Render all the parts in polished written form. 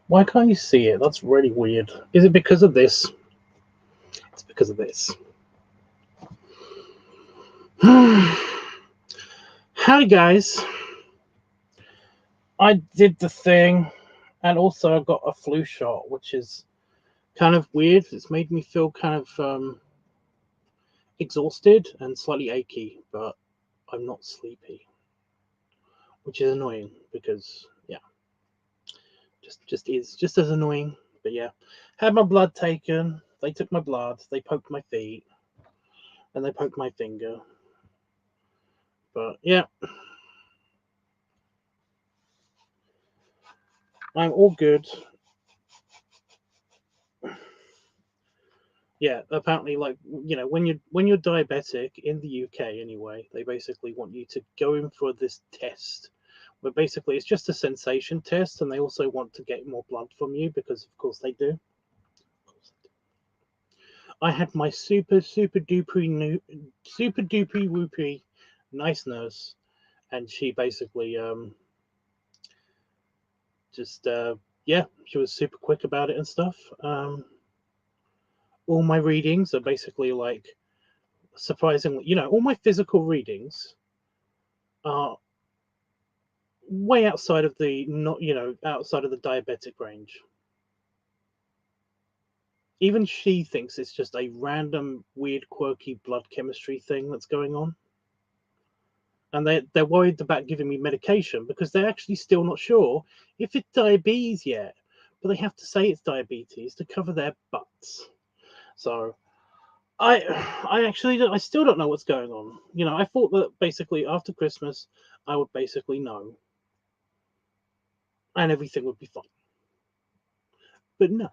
Why can't you see it? That's really weird. Is it because of this? It's because of this. Hi guys. I did the thing, and also I got a flu shot, which is kind of weird. It's made me feel kind of exhausted and slightly achy, but I'm not sleepy, which is annoying because yeah, just is just as annoying. But yeah, had my blood taken. They took my blood. They poked my feet, and they poked my finger. But yeah, I'm all good. Yeah, apparently, like when you're diabetic in the UK anyway, they basically want you to go in for this test. But basically, it's just a sensation test, and they also want to get more blood from you because, of course, they do. I had my super duper whoopy nice nurse, and she basically just yeah, she was super quick about it and stuff. All my readings are basically like surprisingly, all my physical readings are way outside of the not outside of the diabetic range. Even she thinks it's just a random weird quirky blood chemistry thing that's going on, and they're worried about giving me medication because they're actually still not sure if it's diabetes yet, but they have to say it's diabetes to cover their butts. So I I still don't know what's going on. I thought that basically after Christmas I would basically know and everything would be fine. But no,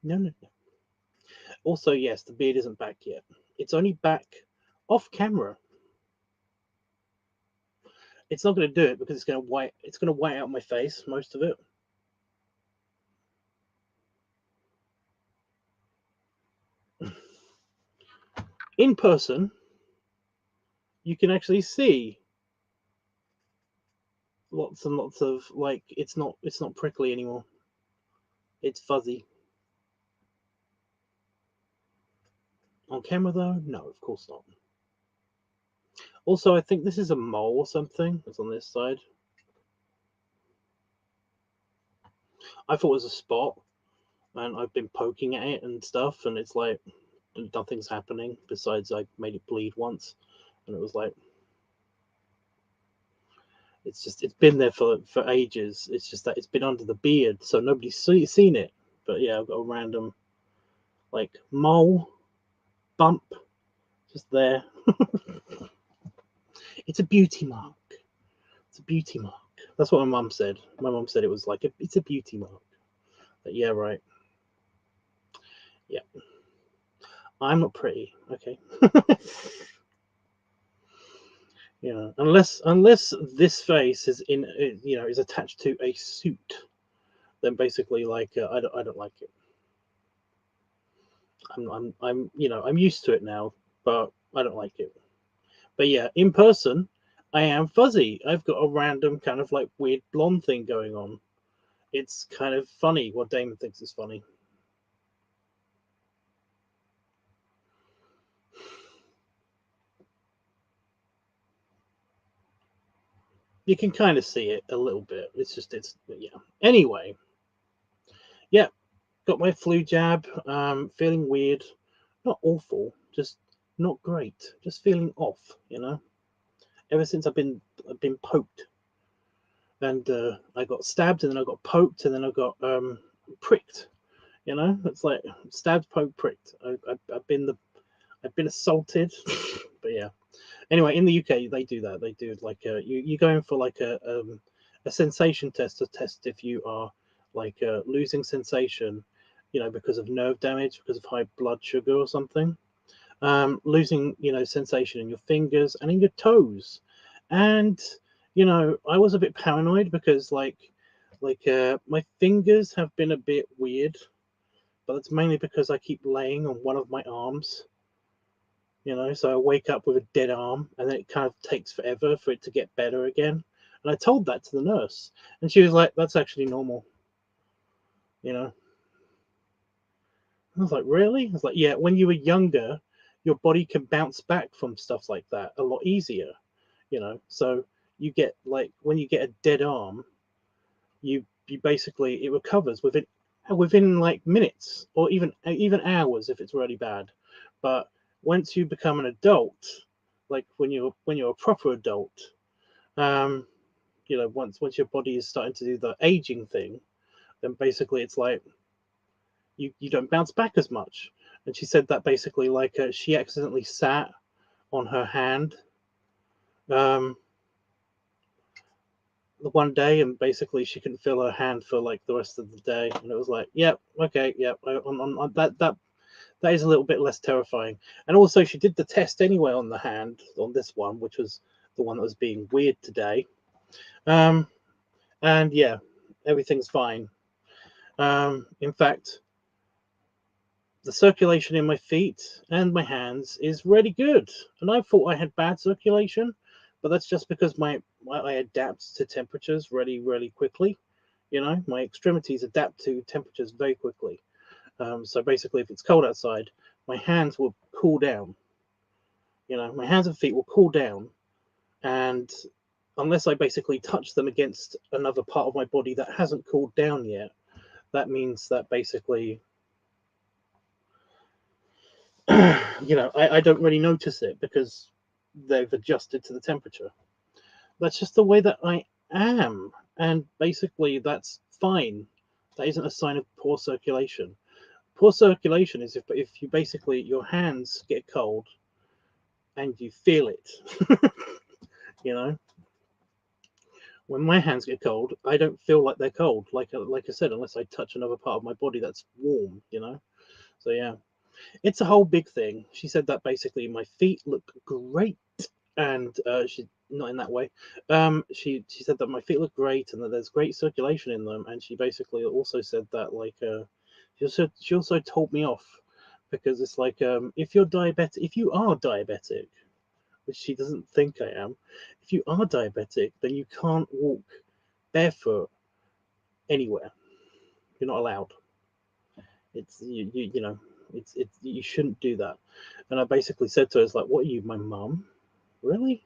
no, no, no. Also, yes, the beard isn't back yet. It's only back off camera. It's not going to do it because it's going to white out my face, most of it. In person, you can actually see lots and lots of like it's not prickly anymore. It's fuzzy. On camera though, no, of course not. Also, I think this is a mole or something. It's on this side. I thought it was a spot, and I've been poking at it and stuff, and it's like nothing's happening besides I made it bleed once, and it was like it's been there for ages. It's just that it's been under the beard, so nobody's seen it. But yeah, I've got a random like mole bump just there. It's a beauty mark. It's a beauty mark. That's what my mum said. My mum said it was like it's a beauty mark. But yeah, right. Yeah, I'm not pretty. Okay. Unless this face is is attached to a suit, then basically like I don't like it. I'm used to it now, but I don't like it. But yeah, in person, I am fuzzy. I've got a random kind of like weird blonde thing going on. It's kind of funny what Damon thinks is funny. You can kind of see it a little bit. Yeah. Anyway, yeah, got my flu jab. Feeling weird, not awful, just not great. Just feeling off. Ever since I've been poked, and I got stabbed, and then I got poked, and then I got pricked. It's like stabbed, poked, pricked. I've been assaulted, but yeah. Anyway, in the UK, they do that. They do like you go in for like a sensation test to test if you are like losing sensation, because of nerve damage, because of high blood sugar or something. Losing sensation in your fingers and in your toes, and I was a bit paranoid because my fingers have been a bit weird, but it's mainly because I keep laying on one of my arms. So I wake up with a dead arm, and then it kind of takes forever for it to get better again. And I told that to the nurse, and she was like, "That's actually normal." you know. I was like, really? I was like, yeah, when you were younger, your body can bounce back from stuff like that a lot easier, you know. So you get like when you get a dead arm, you basically it recovers within like minutes or even hours if it's really bad. But once you become an adult, like when you're a proper adult, um, you know, once your body is starting to do the aging thing, then basically it's like you don't bounce back as much. And she said that basically like she accidentally sat on her hand um, the one day, and basically she couldn't feel her hand for like the rest of the day. And it was like, yep, okay, yep, that is a little bit less terrifying. And also, she did the test anyway on the hand on this one, which was the one that was being weird today. And yeah, everything's fine. In fact, the circulation in my feet and my hands is really good. And I thought I had bad circulation, but that's just because I adapt to temperatures really, really quickly. You know, my extremities adapt to temperatures very quickly. So basically, if it's cold outside, my hands will cool down. You know, my hands and feet will cool down, and unless I basically touch them against another part of my body that hasn't cooled down yet, that means that basically you know, I don't really notice it because they've adjusted to the temperature. That's just the way that I am. And basically, that's fine. That isn't a sign of poor circulation. Poor circulation is if you basically, your hands get cold and you feel it. You know, when my hands get cold, I don't feel like they're cold. Like I said, unless I touch another part of my body that's warm, you know. So yeah, it's a whole big thing. She said that basically my feet look great, and she not in that way. She said that my feet look great and that there's great circulation in them, and she basically also said that like she also told me off because it's like if you are diabetic, which she doesn't think I am, if you are diabetic, then you can't walk barefoot anywhere. You're not allowed. It's you know it's you shouldn't do that. And I basically said to her, "It's like, what are you, my mum? Really?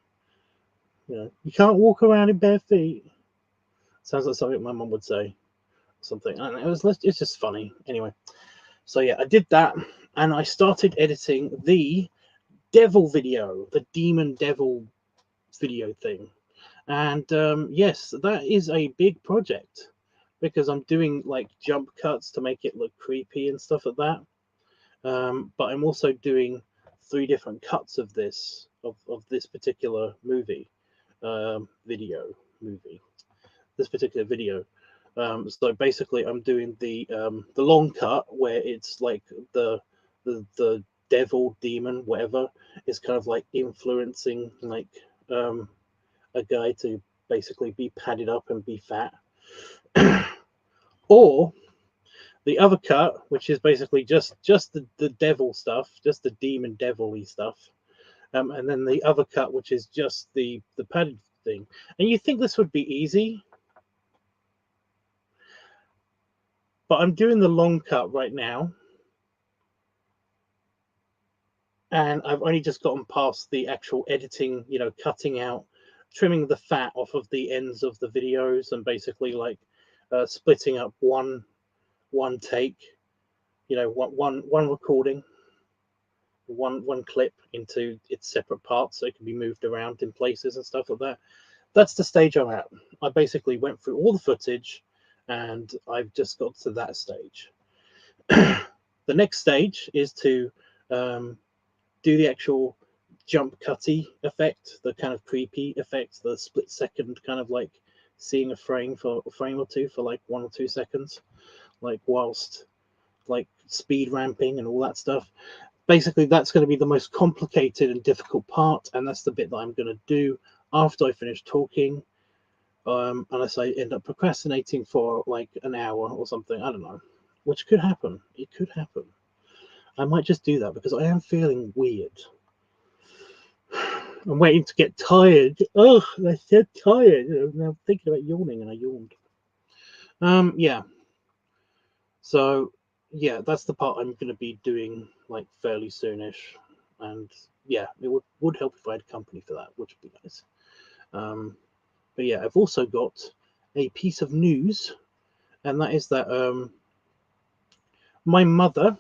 You know, you can't walk around in bare feet." Sounds like something my mum would say. Something. And it's just funny. Anyway, so yeah, I did that, and I started editing the devil video, the demon devil video thing. And yes, that is a big project because I'm doing like jump cuts to make it look creepy and stuff like that. But I'm also doing 3 different cuts of this particular this particular video. So basically, I'm doing the long cut where it's like the devil, demon, whatever is kind of like influencing like a guy to basically be padded up and be fat, or the other cut, which is basically just the devil stuff, just the demon devil-y stuff, and then the other cut, which is just the padded thing. And you think this would be easy, but I'm doing the long cut right now, and I've only just gotten past the actual editing, you know, cutting out, trimming the fat off of the ends of the videos, and basically like splitting up one take, you know, one recording, one clip into its separate parts so it can be moved around in places and stuff like that. That's the stage I'm at. I basically went through all the footage and I've just got to that stage. The next stage is to do the actual jump cutty effect, the kind of creepy effect, the split second kind of like seeing a frame or two for like 1 or 2 seconds, like whilst like speed ramping and all that stuff. Basically, that's going to be the most complicated and difficult part, and that's the bit that I'm going to do after I finish talking, unless I end up procrastinating for like an hour or something. I don't know, which could happen. It could happen. I might just do that because I am feeling weird. I'm waiting to get tired. Oh, I said tired. I'm thinking about yawning, and I yawned. Yeah. So yeah, that's the part I'm going to be doing like fairly soonish, and yeah, it would help if I had company for that, which would be nice. But yeah, I've also got a piece of news, and that is that my mother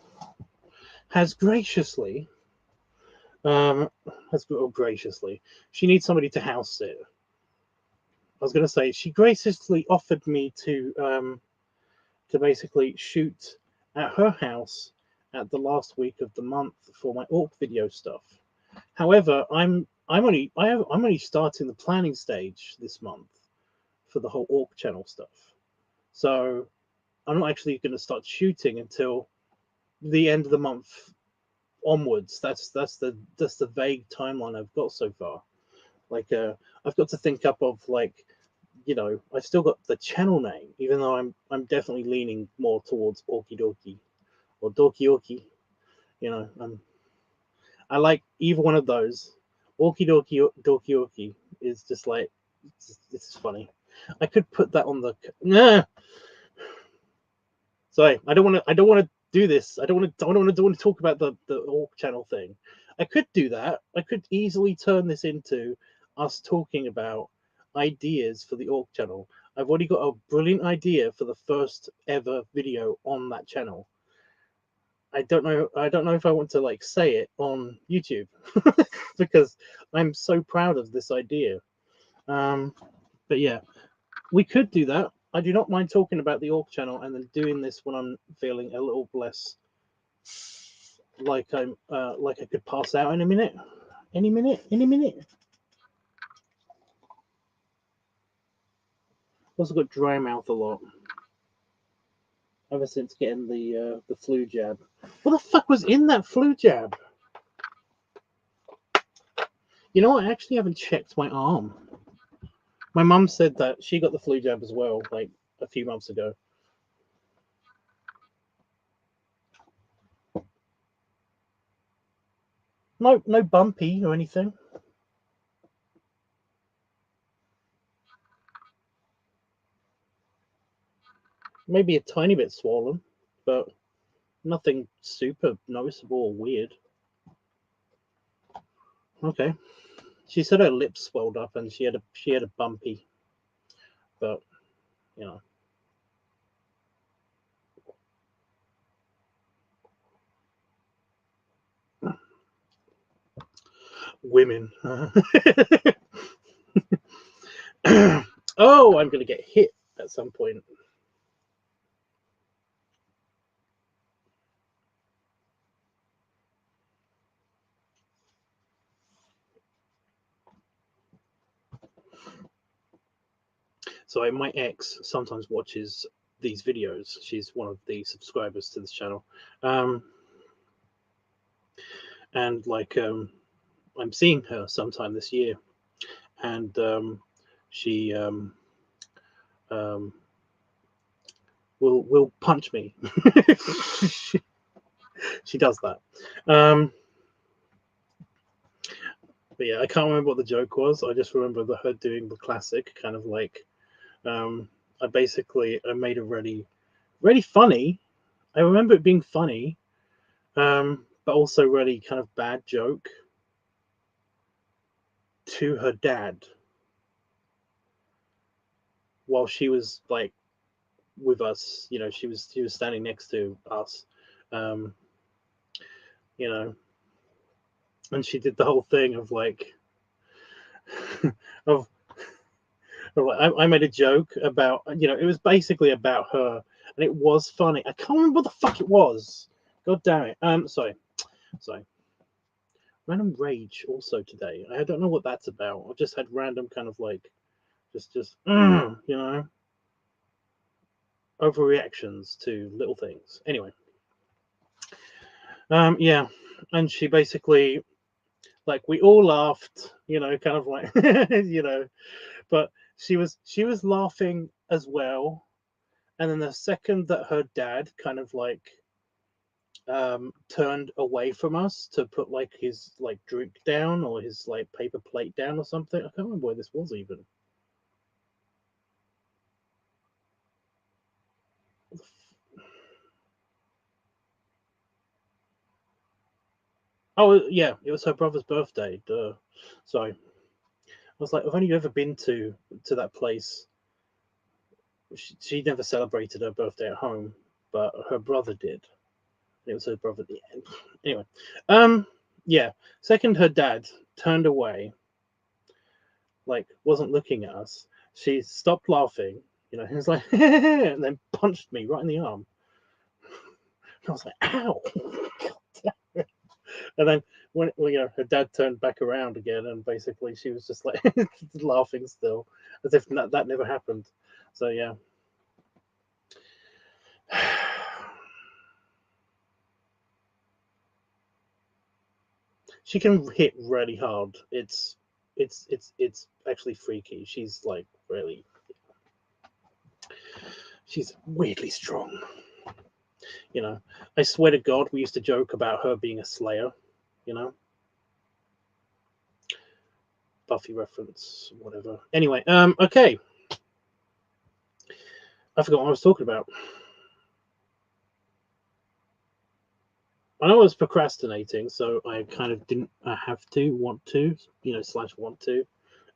has graciously she needs somebody to house sit. I was going to say she graciously offered me to basically shoot at her house at the last week of the month for my Orc video stuff. However, I'm only starting the planning stage this month for the whole Orc channel stuff. So I'm not actually going to start shooting until the end of the month onwards. That's the vague timeline I've got so far. Like I've got to think up of like, you know, I've still got the channel name, even though I'm definitely leaning more towards Orky Dorky or Dorky Orky. You know, I like either one of those. Orky Dorky Dorky Orky is just like it's funny. I could put that on the nah. Sorry, I don't want to do this. I don't want to talk about the Orc channel thing. I could do that. I could easily turn this into us talking about ideas for the Orc channel. I've already got a brilliant idea for the first ever video on that channel. I don't know if I want to like say it on YouTube because I'm so proud of this idea. But yeah, we could do that. I do not mind talking about the Orc channel and then doing this when I'm feeling a little less like I'm like I could pass out in a minute. Any minute. Also got dry mouth a lot ever since getting the flu jab. What the fuck was in that flu jab? You know, I actually haven't checked my arm. My mum said that she got the flu jab as well, like a few months ago. No bumpy or anything. Maybe a tiny bit swollen, but nothing super noticeable or weird. Okay. She said her lips swelled up and she had a bumpy, but you know. Women. Oh, I'm gonna get hit at some point. So my ex sometimes watches these videos. She's one of the subscribers to this channel, and like I'm seeing her sometime this year, and she will punch me. she does that. But yeah, I can't remember what the joke was. I just remember her doing the classic kind of like I made a really funny. I remember it being funny, but also really kind of bad joke to her dad while she was like with us. You know, she was standing next to us. You know, and she did the whole thing of like of I made a joke about, you know, it was basically about her and it was funny. I can't remember what the fuck it was. God damn it. Sorry. Random rage also today. I don't know what that's about. I've just had random kind of like just you know, overreactions to little things. Anyway. Yeah. And she basically like we all laughed, you know, kind of like you know, but she was laughing as well. And then the second that her dad kind of like turned away from us to put like his like drink down or his like paper plate down or something. I can't remember where this was even. Oh yeah, it was her brother's birthday. Duh. So I was like, I've only ever been to that place. She never celebrated her birthday at home, but her brother did. It was her brother at the end. Anyway, yeah. Second, her dad turned away, like wasn't looking at us. She stopped laughing, he was like, and then punched me right in the arm. I was like, ow. And then when her dad turned back around again, and basically she was just like laughing still, as if that never happened. So yeah. She can hit really hard. It's actually freaky. She's like really, she's weirdly strong. I swear to God, we used to joke about her being a slayer. Buffy reference, whatever. Anyway, okay. I forgot what I was talking about. I know I was procrastinating, so I kind of didn't want to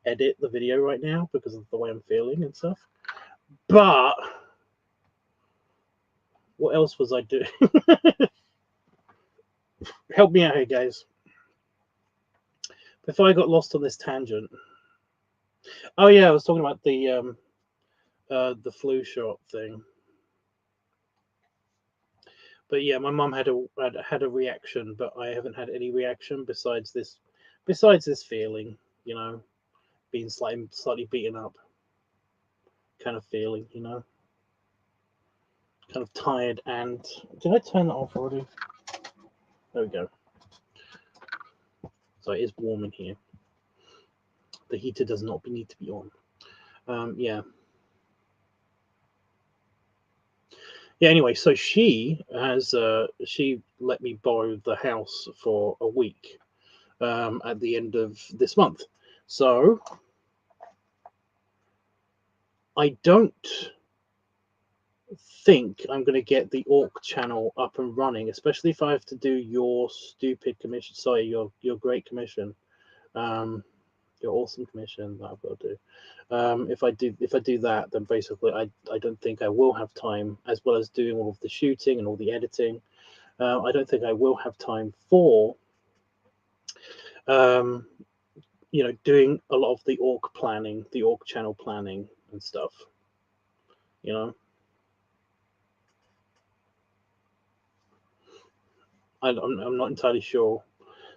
edit the video right now because of the way I'm feeling and stuff. But what else was I doing? Help me out here, guys. Before I got lost on this tangent. Oh yeah, I was talking about the flu shot thing. But yeah, my mum had a reaction, but I haven't had any reaction besides this feeling, being slightly beaten up kind of feeling, kind of tired. And did I turn that off already? There we go. So it is warm in here. The heater does not need to be on. Yeah. Anyway, so she let me borrow the house for a week at the end of this month. So I don't think I'm going to get the Orc channel up and running, especially if I have to do your stupid commission. Sorry, your great commission, your awesome commission that I've got to do. If I do that, then basically I don't think I will have time, as well as doing all of the shooting and all the editing. I don't think I will have time for doing a lot of the Orc planning, the Orc channel planning and stuff. I'm not entirely sure.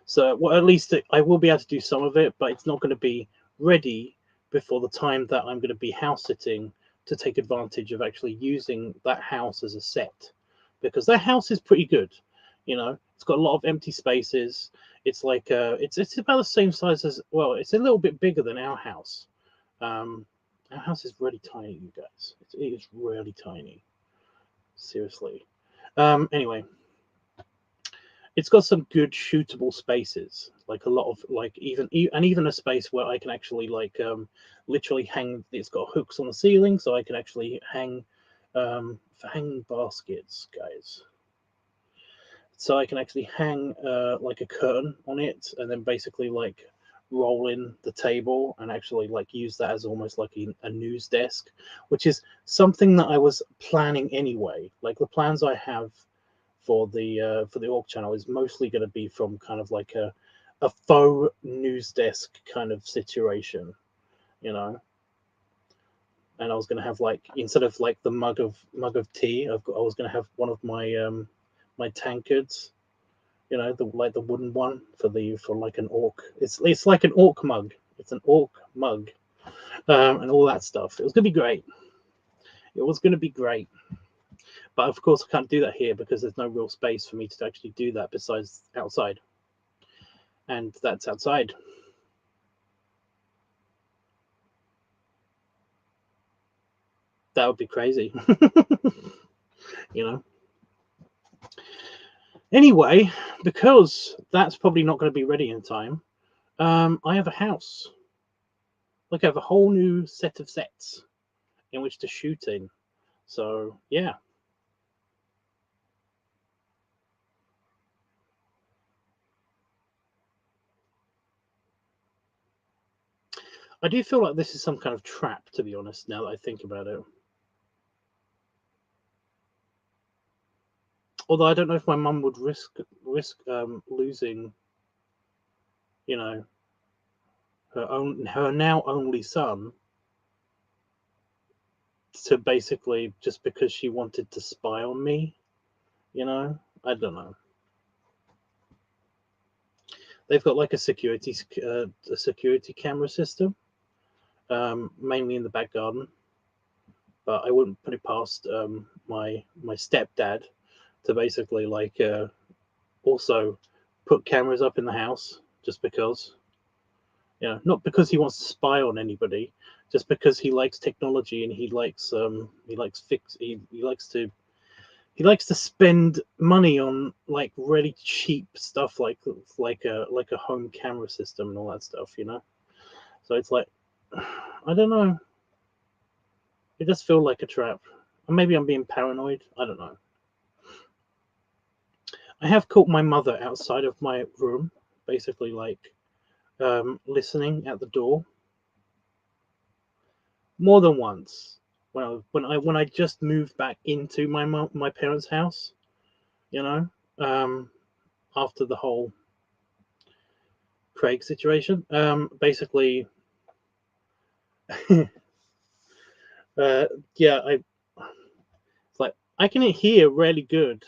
So, well, at least I will be able to do some of it, but it's not going to be ready before the time that I'm going to be house sitting to take advantage of actually using that house as a set, because that house is pretty good. It's got a lot of empty spaces. It's like it's about the same size as, well, it's a little bit bigger than our house. Our house is really tiny, you guys. It is really tiny. Seriously. Anyway. It's got some good shootable spaces, like a lot of even a space where I can actually literally hang. It's got hooks on the ceiling, so I can actually hang for hanging baskets, guys. So I can actually hang like a curtain on it, and then basically roll in the table and actually use that as almost like a news desk, which is something that I was planning anyway. Like the plans I have for the Orc channel is mostly going to be from kind of like a faux news desk kind of situation, And I was going to have instead of the mug of tea, I was going to have one of my my tankards, the wooden one for like an orc. It's like an orc mug. It's an orc mug, and all that stuff. It was going to be great. It was going to be great. But of course, I can't do that here because there's no real space for me to actually do that besides outside. And that's outside. That would be crazy. Anyway, because that's probably not going to be ready in time, I have a house. I have a whole new set of sets in which to shoot in. So, yeah. I do feel like this is some kind of trap, to be honest, now that I think about it. Although I don't know if my mum would risk losing, you know, her now only son to basically just because she wanted to spy on me. You know, I don't know. They've got like a security camera system, mainly in the back garden. But I wouldn't put it past my stepdad to basically like also put cameras up in the house just because, you know, not because he wants to spy on anybody, just because he likes technology and he likes he likes to spend money on like really cheap stuff like a home camera system and all that stuff, you know. So it's like, I don't know. It does feel like a trap. Or maybe I'm being paranoid. I don't know. I have caught my mother outside of my room, basically like listening at the door more than once. When I just moved back into my parents' house, you know, um, after the whole Craig situation, basically, uh, yeah, it's like I can hear really good.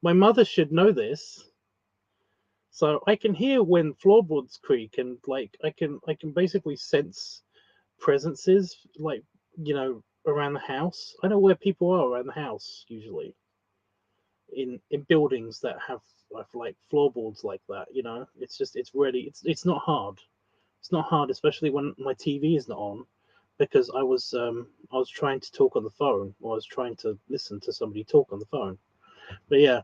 My mother should know this, so I can hear when floorboards creak, and like I can basically sense presences, like, you know, around the house. I know where people are around the house usually in buildings that have like floorboards like that. You know, it's just it's not hard. It's not hard, especially when my TV is not on, because I was trying to talk on the phone, or I was trying to listen to somebody talk on the phone. But yeah,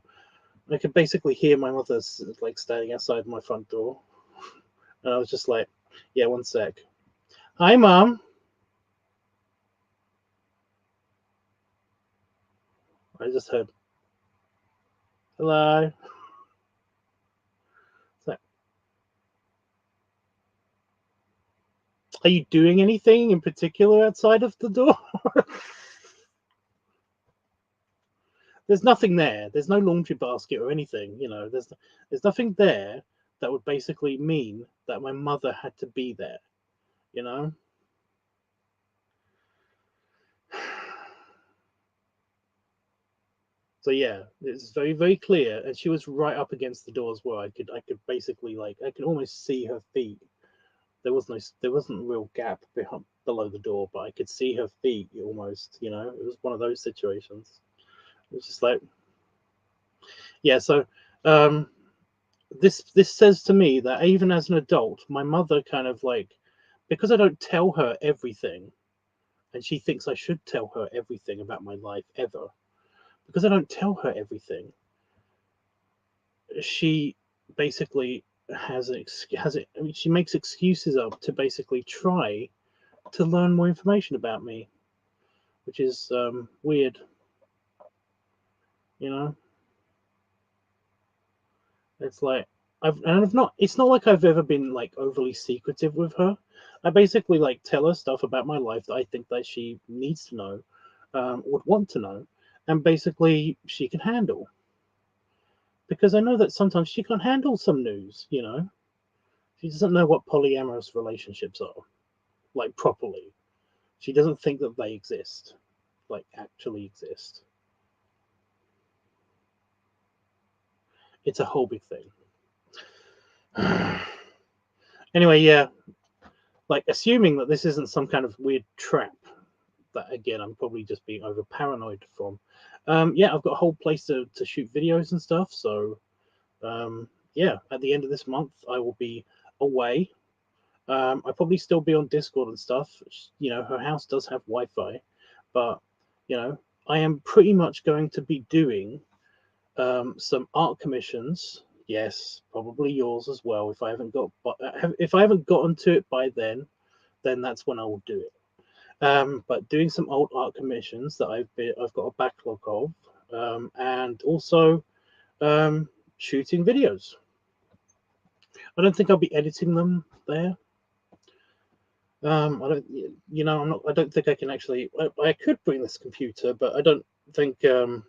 I could basically hear my mother's like standing outside my front door, and I was just like, "Yeah, one sec. Hi, mom." I just heard, "Hello." It's like, are you doing anything in particular outside of the door? There's nothing there. There's no laundry basket or anything. You know, there's nothing there that would basically mean that my mother had to be there. You know. So yeah, it's very clear, and she was right up against the door as well. I could basically like I could almost see her feet. There wasn't a real gap below the door, but I could see her feet almost. You know, it was one of those situations. It was just like, yeah. So um, this says to me that even as an adult, my mother kind of like, because I don't tell her everything, and she thinks I should tell her everything about my life ever. Because I don't tell her everything, she basically has it. I mean, she makes excuses up to basically try to learn more information about me, which is weird. You know, it's like I've not. It's not like I've ever been like overly secretive with her. I basically like tell her stuff about my life that I think that she needs to know, would want to know, and basically she can handle. Because I know that sometimes she can't handle some news. You know, she doesn't know what polyamorous relationships are like properly. She doesn't think that they exist, like actually exist. It's a whole big thing. Anyway, yeah, like assuming that this isn't some kind of weird trap that again I'm probably just being over paranoid from. Yeah, I've got a whole place to shoot videos and stuff. So yeah, at the end of this month I will be away. I'll probably still be on Discord and stuff. You know, her house does have Wi-Fi, but you know, I am pretty much going to be doing some art commissions. Yes, probably yours as well. If I haven't gotten to it by then that's when I will do it. But doing some old art commissions that I've got a backlog of, and also um, shooting videos. I don't think I'll be editing them there. I don't, I'm not. I don't think I can actually. I could bring this computer, but I don't think. I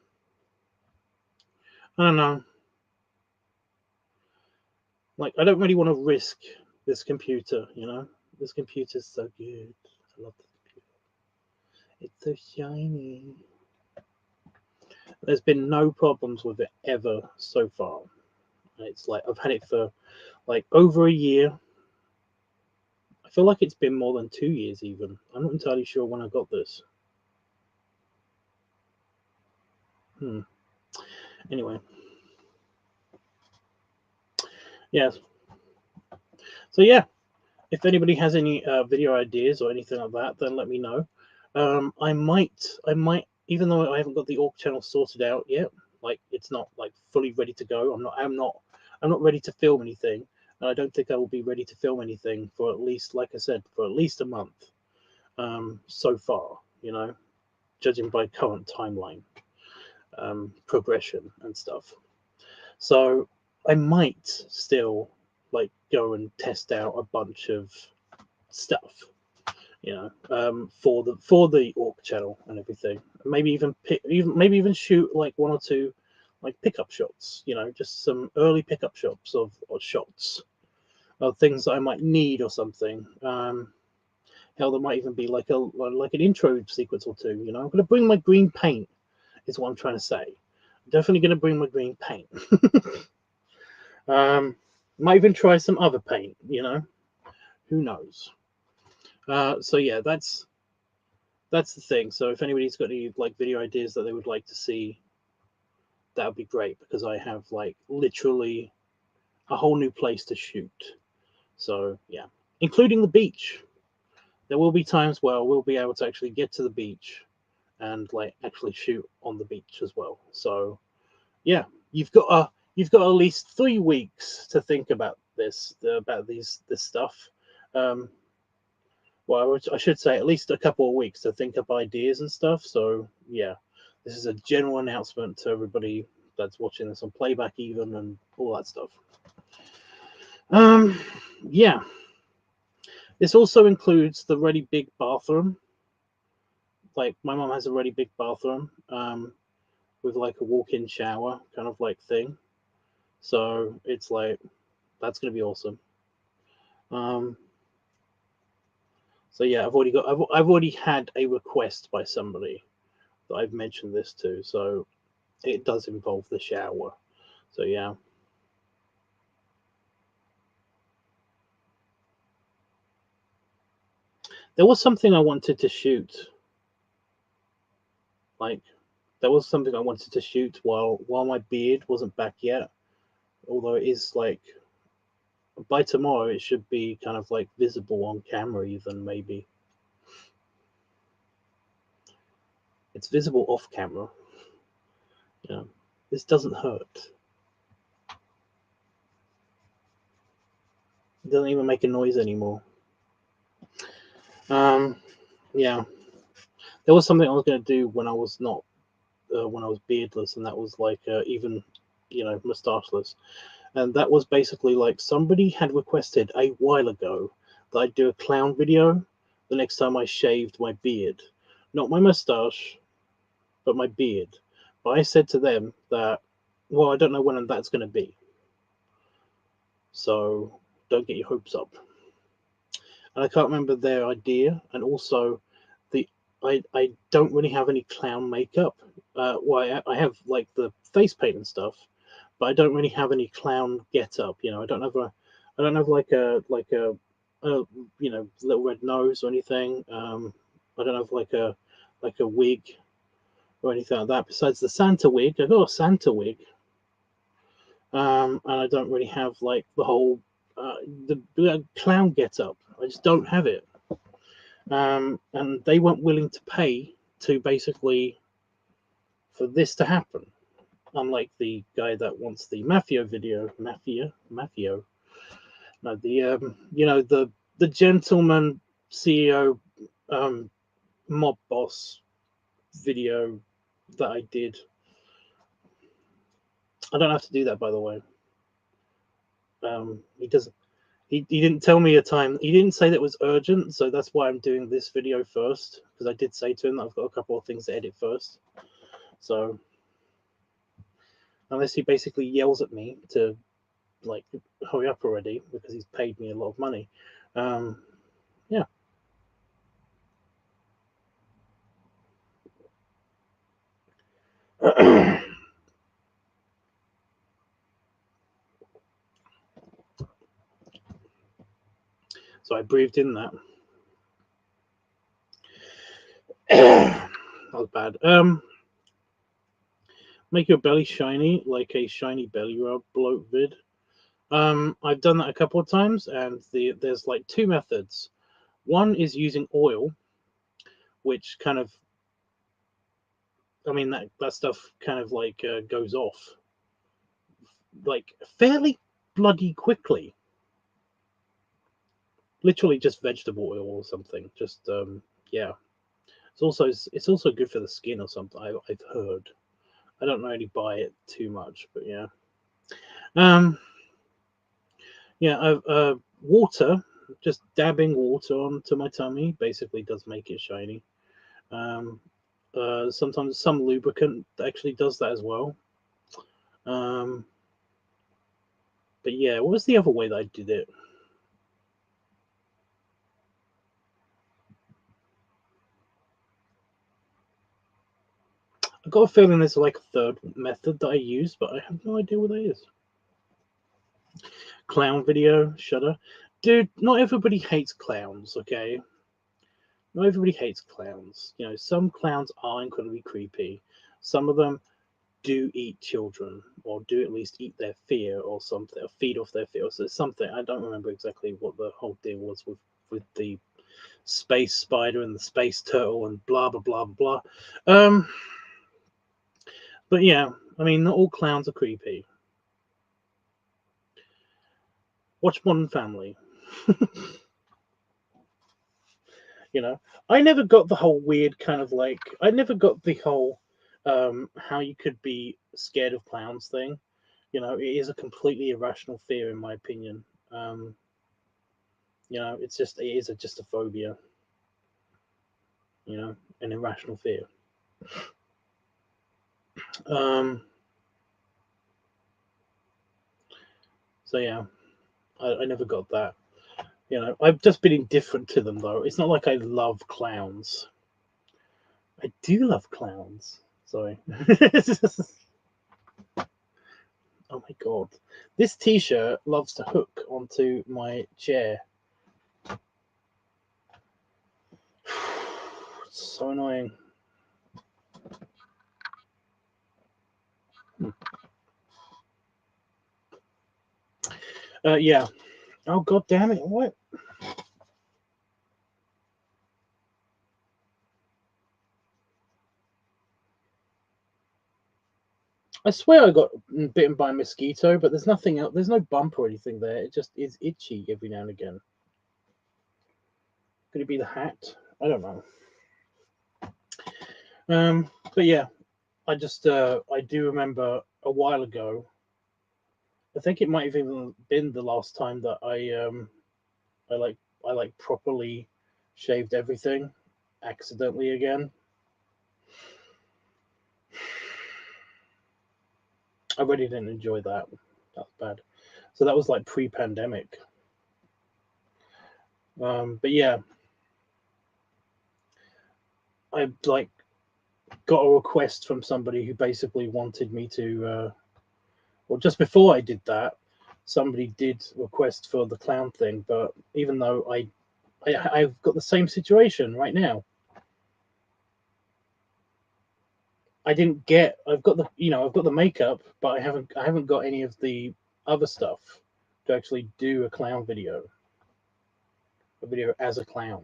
don't know. Like, I don't really want to risk this computer. This computer's so good. I love the computer. It's so shiny. There's been no problems with it ever so far. It's like I've had it for like over a year. I feel like it's been more than 2 years even. I'm not entirely sure when I got this. Anyway, yes. So yeah, if anybody has any video ideas or anything like that, then let me know. I might, even though I haven't got the org channel sorted out yet, like it's not like fully ready to go. I'm not ready to film anything, and I don't think I will be ready to film anything for at least, like I said, for at least a month. So far, judging by current timeline, progression and stuff. So I might still like go and test out a bunch of stuff, for the orc channel and everything. Maybe even shoot like one or two like pickup shots, just some early pickup shots or shots of things that I might need or something. Hell, there might even be like an intro sequence or two. I'm gonna bring my green paint. Is what I'm trying to say. I'm definitely gonna bring my green paint. Might even try some other paint. Who knows? So yeah, that's the thing. So if anybody's got any like video ideas that they would like to see, that would be great because I have like literally a whole new place to shoot. So yeah, including the beach. There will be times where we'll be able to actually get to the beach and like actually shoot on the beach as well. So yeah, you've got at least 3 weeks to think about this stuff. Um, well, I should say at least a couple of weeks to think up ideas and stuff. So yeah, this is a general announcement to everybody that's watching this on playback, even and all that stuff. Um, yeah, this also includes the really big bathroom. Like my mom has a really big bathroom, with like a walk-in shower kind of like thing. So it's like that's gonna be awesome. Um, so yeah, I've already had a request by somebody that I've mentioned this to. So it does involve the shower. So yeah. There was something I wanted to shoot. Like there was something I wanted to shoot while my beard wasn't back yet. Although it is like by tomorrow it should be kind of like visible on camera even maybe. It's visible off camera. This doesn't hurt. It doesn't even make a noise anymore. Yeah. There was something I was going to do when I was not, when I was beardless, and that was like even, mustacheless. And that was basically like somebody had requested a while ago that I'd do a clown video the next time I shaved my beard. Not my mustache, but my beard. But I said to them that, well, I don't know when that's going to be. So don't get your hopes up. And I can't remember their idea. And also, I don't really have any clown makeup. Well, I have like the face paint and stuff, but I don't really have any clown get up. I don't have a little red nose or anything. I don't have like a wig or anything like that. Besides the Santa wig, I got a Santa wig. And I don't really have like the whole the clown get up. I just don't have it. And they weren't willing to pay to basically for this to happen. Unlike the guy that wants the Mafio, no, the gentleman CEO mob boss video that I did. I don't have to do that, by the way. He doesn't. He didn't tell me a time. He didn't say that it was urgent, so that's why I'm doing this video first, because I did say to him that I've got a couple of things to edit first. So unless he basically yells at me to like hurry up already because he's paid me a lot of money, yeah. So I breathed in that. That was bad. Make your belly shiny, like a shiny belly rub bloat vid. I've done that a couple of times, and there's like two methods. One is using oil, which kind of, I mean, that stuff kind of like goes off like fairly bloody quickly. Literally just vegetable oil or something. Just yeah. It's also good for the skin or something. I've heard. I don't really buy it too much, but yeah. Yeah. Water. Just dabbing water onto my tummy basically does make it shiny. Sometimes some lubricant actually does that as well. But yeah, what was the other way that I did it? I got a feeling there's like a third method that I use, but I have no idea what that is. Clown video, Shudder. Dude, not everybody hates clowns, okay? Not everybody hates clowns. You know, some clowns are incredibly creepy. Some of them do eat children, or do at least eat their fear or something, or feed off their fear. So it's something. I don't remember exactly what the whole deal was with the space spider and the space turtle and blah blah blah blah. But yeah, I mean, not all clowns are creepy. Watch Modern Family. You know, I never got the whole weird kind of like. I never got the whole how you could be scared of clowns thing. You know, it is a completely irrational fear, in my opinion. You know, it is just a phobia. You know, an irrational fear. Um, so yeah, I never got that. You know, I've just been indifferent to them though. It's not like I love clowns. I do love clowns. Sorry. Oh my god. This t-shirt loves to hook onto my chair. It's so annoying. Yeah. Oh god damn it. What? I swear I got bitten by a mosquito, but there's nothing else. There's no bump or anything there. It just is itchy every now and again. Could it be the hat? I don't know. But yeah, I just I do remember a while ago. I think it might have even been the last time that I like properly shaved everything accidentally again. I really didn't enjoy that. That's bad. So that was like pre-pandemic. But yeah, I like got a request from somebody who basically wanted me to. Well, just before I did that, somebody did request for the clown thing, but even though I've got the same situation right now. I didn't get. I've got I've got the makeup, but I haven't got any of the other stuff to actually do a clown video. A video as a clown.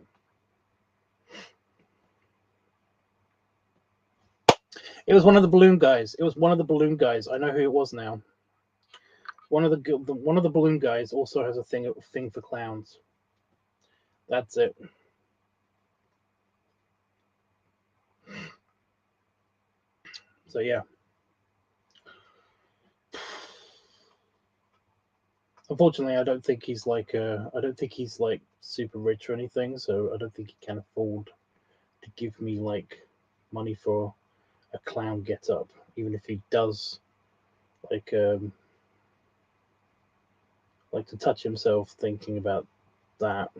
It was one of the balloon guys. It was one of the balloon guys. I know who it was now. One of the balloon guys also has a thing for clowns. That's it. So yeah. Unfortunately, I don't think he's like super rich or anything, so I don't think he can afford to give me like money for a clown get up, even if he does like to touch himself thinking about that.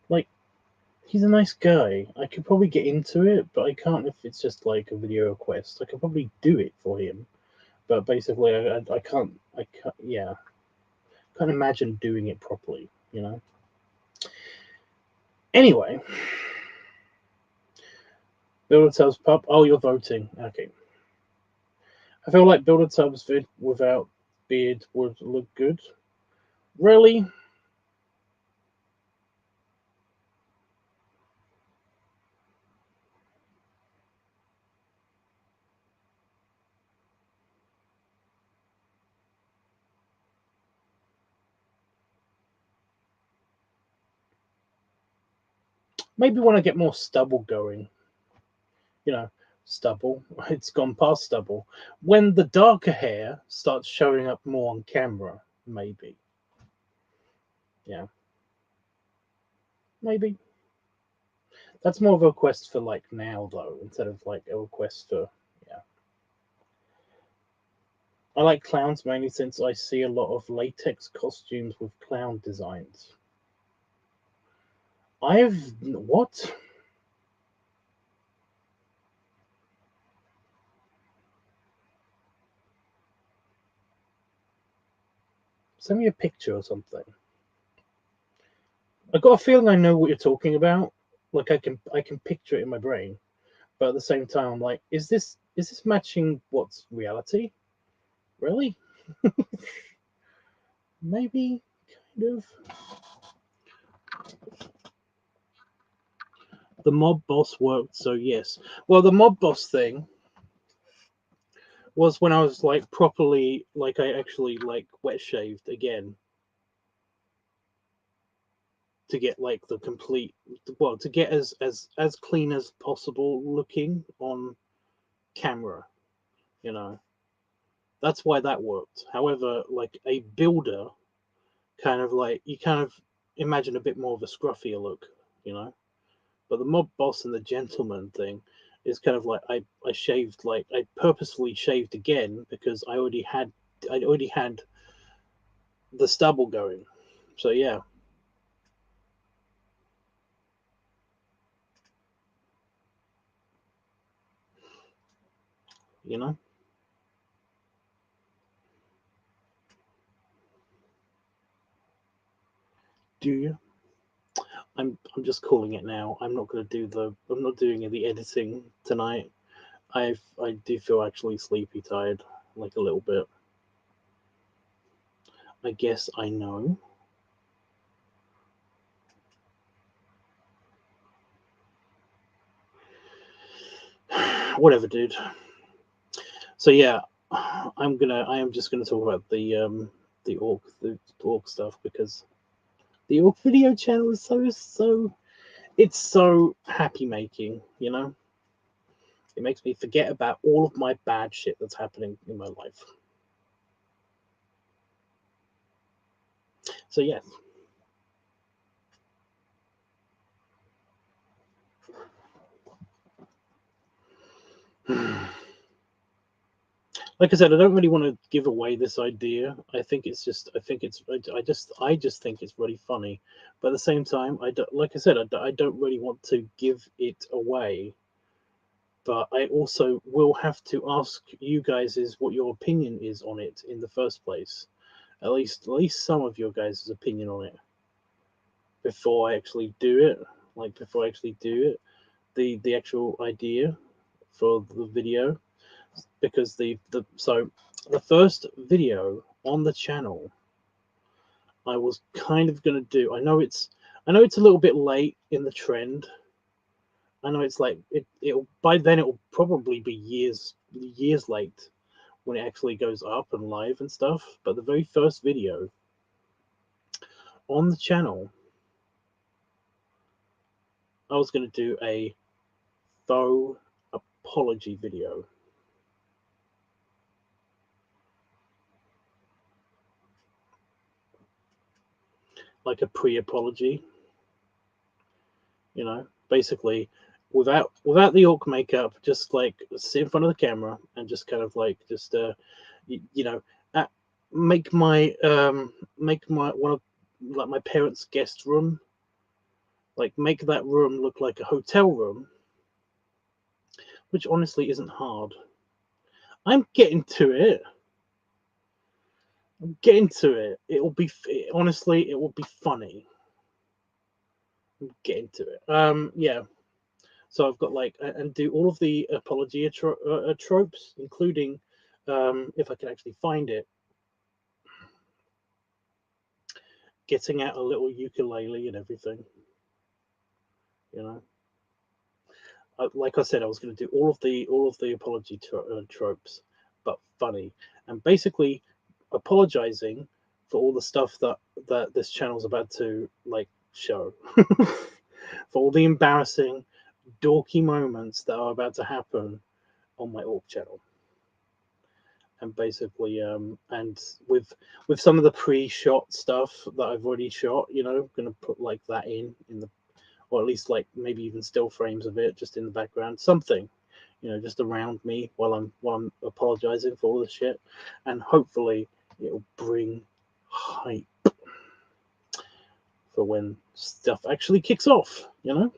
Like, he's a nice guy. I could probably get into it, but I can't if it's just like a video request. I could probably do it for him, but basically, I can't. I can't. Yeah, can't imagine doing it properly. You know. Anyway, Builder Pub. Oh, you're voting. Okay. I feel like Builder vid without beard would look good. Really? Maybe when I get more stubble going. You know, stubble. It's gone past stubble. When the darker hair starts showing up more on camera, maybe. Yeah. Maybe. That's more of a request for like now though, instead of like a request for yeah. I like clowns mainly since I see a lot of latex costumes with clown designs. I've what? Send me a picture or something. I got a feeling I know what you're talking about. Like I can picture it in my brain, but at the same time, I'm like, is this matching what's reality? Really? Maybe, kind of. The mob boss worked, so yes. Well, the mob boss thing was when I was like properly, like I actually like wet shaved again to get like the complete, well, to get as clean as possible looking on camera. You know, that's why that worked. However, like a builder, kind of like you kind of imagine a bit more of a scruffier look. You know, but the mob boss and the gentleman thing is kind of like I shaved, like I purposefully shaved again because I already had the stubble going. So yeah, you know. Do you? I'm just calling it now. I'm not doing the editing tonight. I do feel actually sleepy tired, like a little bit. I guess I know. Whatever, dude. So yeah, I am just gonna talk about the orc stuff because the orc video channel is it's so happy making, you know? It makes me forget about all of my bad shit that's happening in my life. So yes. Like I said, I don't really want to give away this idea. I just think it's really funny, but at the same time, like I said, I don't really want to give it away. But I also will have to ask you guys is what your opinion is on it in the first place. At least some of your guys' opinion on it before I actually do it. Like before I actually do it, the actual idea for the video, because the first video on the channel I was kind of gonna do. I know it's a little bit late in the trend. I know it's like it'll by then it'll probably be years late when it actually goes up and live and stuff. But the very first video on the channel, I was gonna do a faux apology video. like a pre-apology, you know, basically without the orc makeup, just like sit in front of the camera and just kind of like just you know, make my one of like my parents' guest room, like make that room look like a hotel room, which honestly isn't hard. I'm getting to it. I'm getting to it. It will be honestly, it will be funny. I'm getting to it. Yeah. So I've got like and do all of the apology tropes, including if I can actually find it, getting out a little ukulele and everything. You know, like I said, I was going to do all of the apology tropes, but funny, and basically apologizing for all the stuff that this channel's about to like show, for all the embarrassing, dorky moments that are about to happen on my orc channel. And basically and with some of the pre-shot stuff that I've already shot, you know, gonna put like that in the, or at least like maybe even still frames of it just in the background, something, you know, just around me while I'm apologizing for all this shit, and hopefully it'll bring hype for when stuff actually kicks off, you know.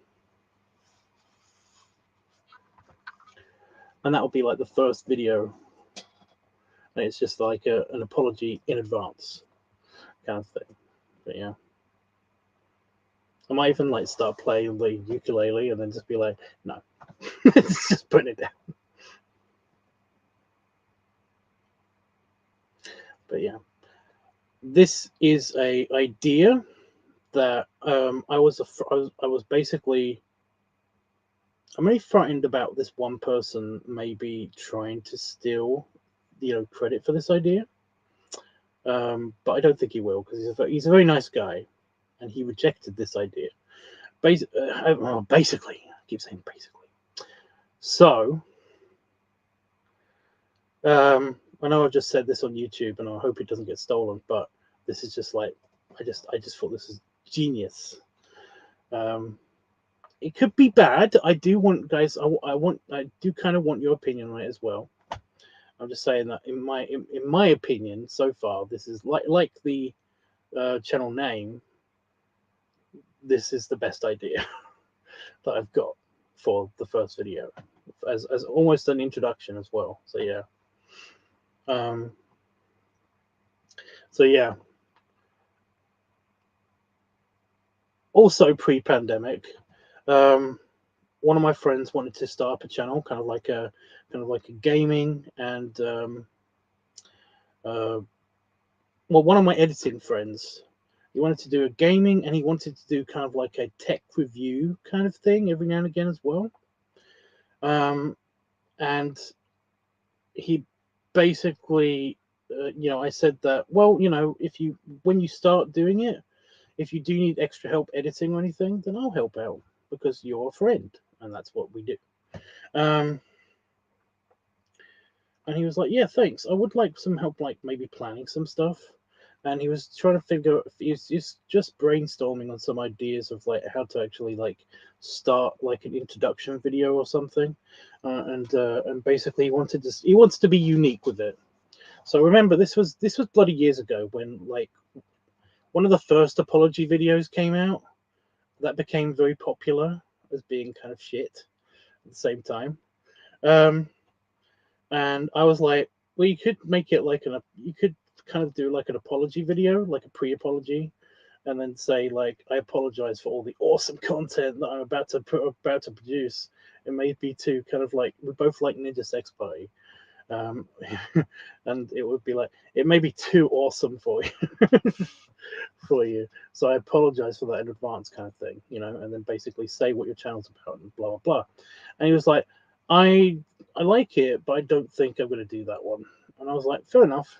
And that'll be like the first video, and it's just like an apology in advance kind of thing. But yeah, I might even like start playing the ukulele and then just be like, no, it's just putting it down. But yeah, this is a idea that I was basically, I'm really frightened about this one person maybe trying to steal, you know, credit for this idea. But I don't think he will, because he's a very nice guy, and he rejected this idea. Basically, I keep saying basically. So, I know I've just said this on YouTube, and I hope it doesn't get stolen. But this is just like, I just thought this is genius. It could be bad. I do want, guys. I do kind of want your opinion on it as well. I'm just saying that in my opinion, so far, this is like the channel name. This is the best idea that I've got for the first video, as almost an introduction as well. So yeah. So yeah. Also pre-pandemic, one of my friends wanted to start up a channel, kind of like a gaming and well, one of my editing friends, he wanted to do a gaming, and he wanted to do kind of like a tech review kind of thing every now and again as well. And he basically, you know, I said that, well, you know, when you start doing it, if you do need extra help editing or anything, then I'll help out, because you're a friend, and that's what we do. And he was like, yeah, thanks. I would like some help, like maybe planning some stuff. And he was trying to figure out, he was just brainstorming on some ideas of like how to actually like start like an introduction video or something. And basically he wants to be unique with it. So remember, this was bloody years ago, when like one of the first apology videos came out that became very popular as being kind of shit at the same time. And I was like, well, you could make it like you could kind of do like an apology video, like a pre-apology, and then say like, I apologize for all the awesome content that I'm about to produce. It may be too kind of like, we both like Ninja Sex Party. And it would be like, it may be too awesome for you. For you, so I apologize for that in advance, kind of thing, you know, and then basically say what your channel's about and blah blah blah. And he was like, I like it, but I don't think I'm going to do that one. And I was like, fair enough.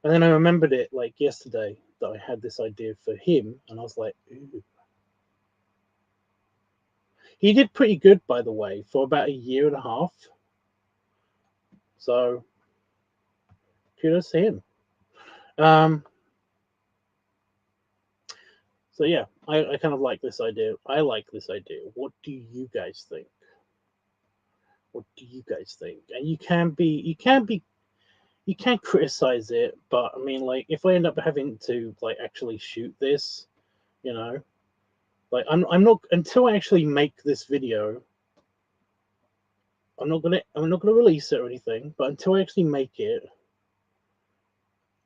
And then I remembered it like yesterday that I had this idea for him, and I was like, ooh. He did pretty good, by the way, for about a year and a half. So kudos to him. So yeah, I kind of like this idea. I like this idea. What do you guys think? What do you guys think? And you can criticize it, but I mean, like, if I end up having to like actually shoot this, you know, like I'm not, until I actually make this video, I'm not gonna release it or anything. But until I actually make it,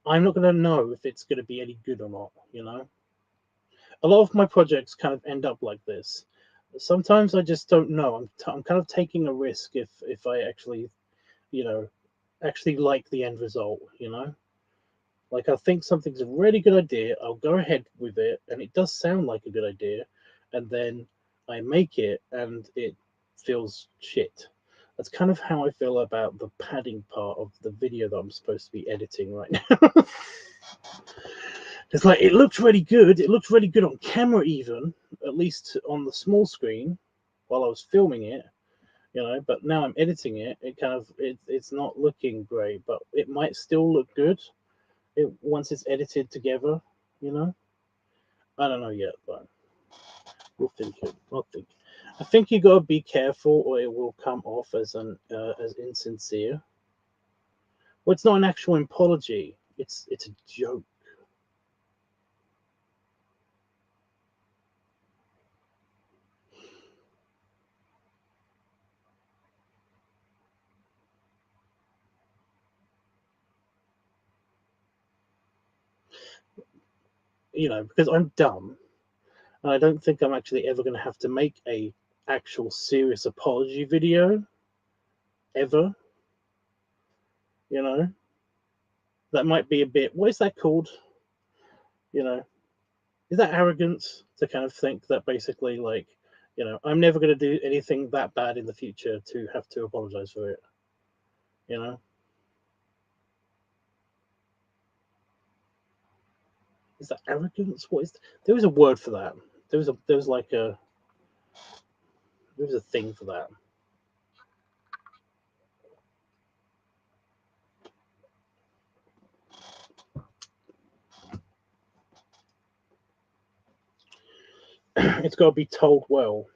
I'm not gonna know if it's gonna be any good or not. You know, a lot of my projects kind of end up like this. Sometimes I just don't know. I'm kind of taking a risk if I actually, you know, actually like the end result. You know, like, I think something's a really good idea, I'll go ahead with it, and it does sound like a good idea, and then I make it and it feels shit. That's kind of how I feel about the padding part of the video that I'm supposed to be editing right now. It's like, it looked really good. It looked really good on camera, even, at least on the small screen while I was filming it, you know. But now I'm editing it. It's not looking great, but it might still look good once it's edited together, you know. I don't know yet, but we'll think it. I'll think. I think you gotta be careful, or it will come off as as insincere. Well, it's not an actual apology. It's a joke. You know, because I'm dumb, and I don't think I'm actually ever gonna have to make a actual serious apology video ever. You know, that might be a bit. What is that called? You know, is that arrogance to kind of think that basically, like, you know, I'm never going to do anything that bad in the future to have to apologize for it, you know? Is that arrogance? What is there was a word for that. There was like a there was a thing for that. It's got to be told well.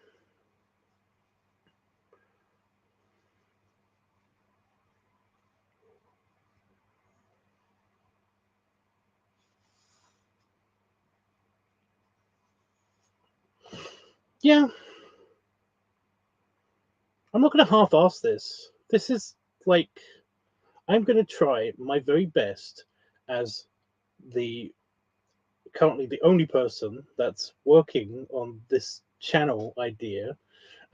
Yeah, I'm not going to half-ass this. This is like, I'm going to try my very best as the currently the only person that's working on this channel idea,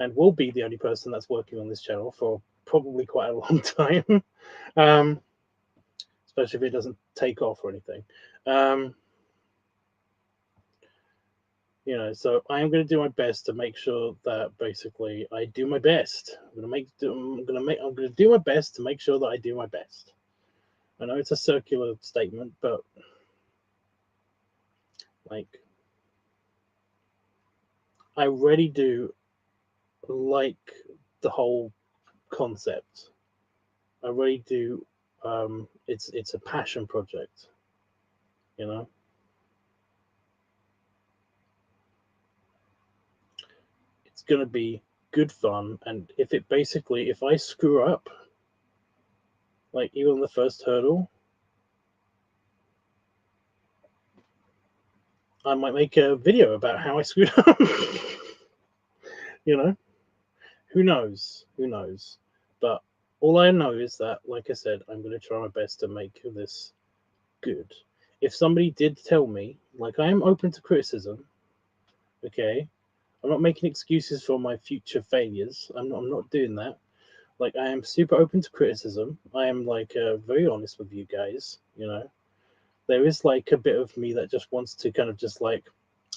and will be the only person that's working on this channel for probably quite a long time, um, especially if it doesn't take off or anything. Um, you know, so I am going to do my best to make sure that basically I do my best. I'm going to do my best to make sure that I do my best. I know it's a circular statement, but like, I really do like the whole concept. I really do. It's a passion project, you know. It's gonna be good fun, and if I screw up, like even the first hurdle, I might make a video about how I screwed up. You know, who knows? Who knows? But all I know is that, like I said, I'm gonna try my best to make this good. If somebody did tell me, like, I am open to criticism, okay, I'm not making excuses for my future failures. I'm not doing that. Like, I am super open to criticism. I am like very honest with you guys. You know, there is like a bit of me that just wants to kind of just like,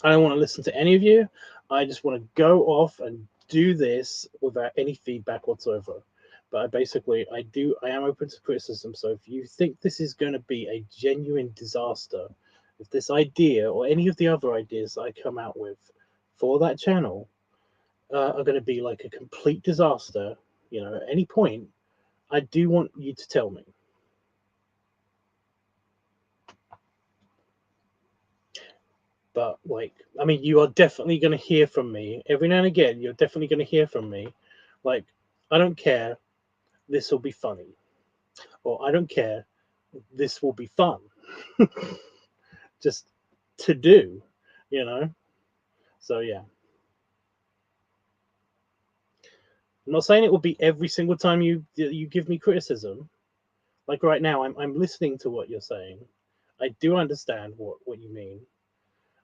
I don't want to listen to any of you. I just want to go off and do this without any feedback whatsoever. But I am open to criticism. So if you think this is going to be a genuine disaster, if this idea or any of the other ideas that I come out with for that channel are going to be like a complete disaster, you know, at any point, I do want you to tell me. But like, I mean, you are definitely going to hear from me every now and again. You're definitely going to hear from me. Like, I don't care. This will be funny. Or I don't care. This will be fun. Just to do, you know? So, yeah. I'm not saying it will be every single time you give me criticism. Like right now, I'm listening to what you're saying. I do understand what you mean.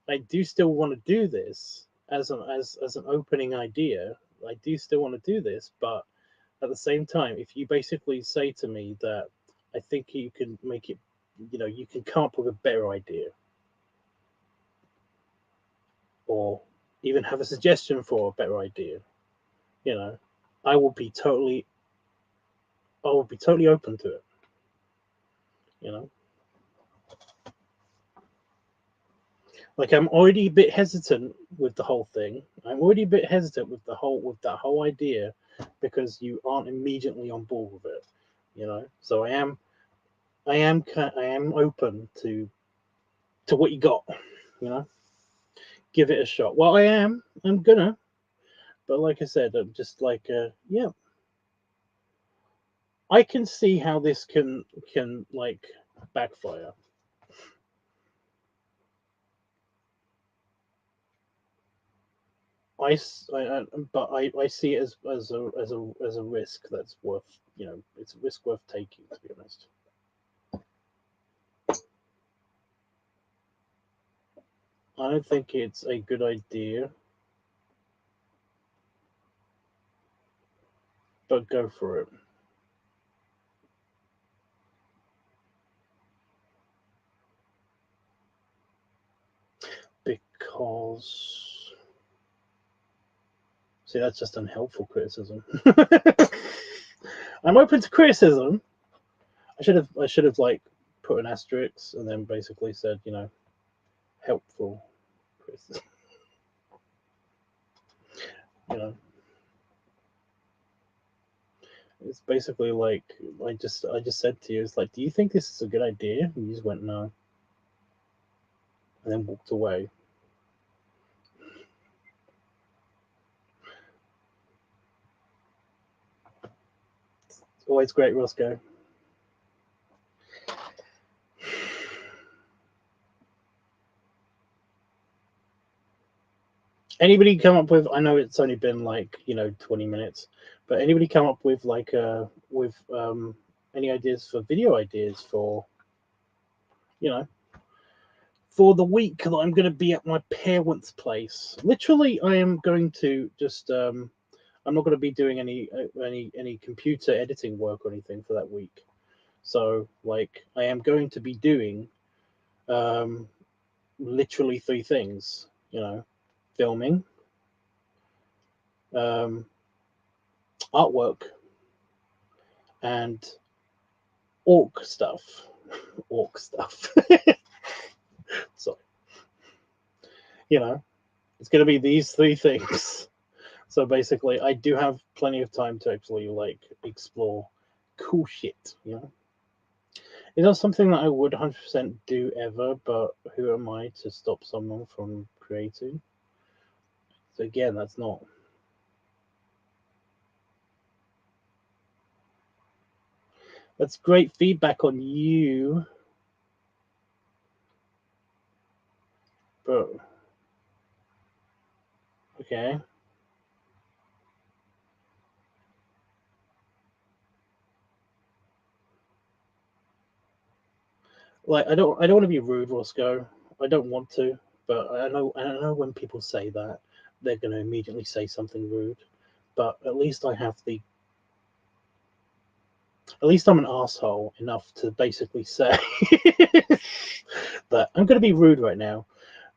I do still want to do this as an opening idea. I do still want to do this, but at the same time, if you basically say to me that I think you can make it, you can come up with a better idea, or even have a suggestion for a better idea, I will be totally, open to it. You know, like I'm already a bit hesitant with the whole thing. I'm already a bit hesitant with that whole idea because you aren't immediately on board with it. So I am open to what you got. You know, give it a shot. Well, I'm gonna, but like I said, I'm just like, yeah, I can see how this can like backfire. But I see it as a risk that's worth, it's a risk worth taking, to be honest. I don't think it's a good idea, but go for it. Because, see, that's just unhelpful criticism. I'm open to criticism. I should have like put an asterisk and then basically said, helpful criticism. You know, it's basically like I just said to you, it's like, do you think this is a good idea? And you just went no, and then walked away. It's always great, Roscoe. Anybody come up with? I know it's only been like 20 minutes, but anybody come up with like with any ideas for video ideas for you know for the week that I'm going to be at my parents' place? Literally, I am going to just I'm not going to be doing any computer editing work or anything for that week. So like I am going to be doing um literally three things, filming, um artwork, and orc stuff. Orc stuff. So, it's going to be these three things. So basically, I do have plenty of time to actually like explore cool shit. It's not something that I would 100% do ever, but who am I to stop someone from creating? So again, that's not. That's great feedback on you, but okay. Like I don't want to be rude, Roscoe. I don't want to, but I know when people say that, they're going to immediately say something rude. But at least at least I'm an asshole enough to basically say that I'm going to be rude right now.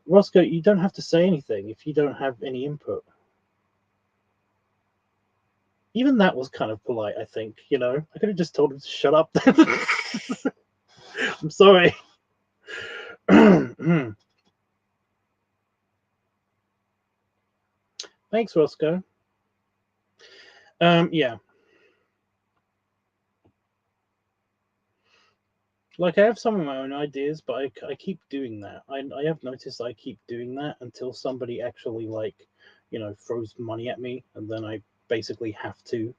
Roscoe, you don't have to say anything if you don't have any input. Even that was kind of polite, I think. I could have just told him to shut up. I'm sorry. Thanks, Roscoe. Yeah. Like I have some of my own ideas, but I keep doing that. I have noticed I keep doing that until somebody actually like, throws money at me, and then I basically have to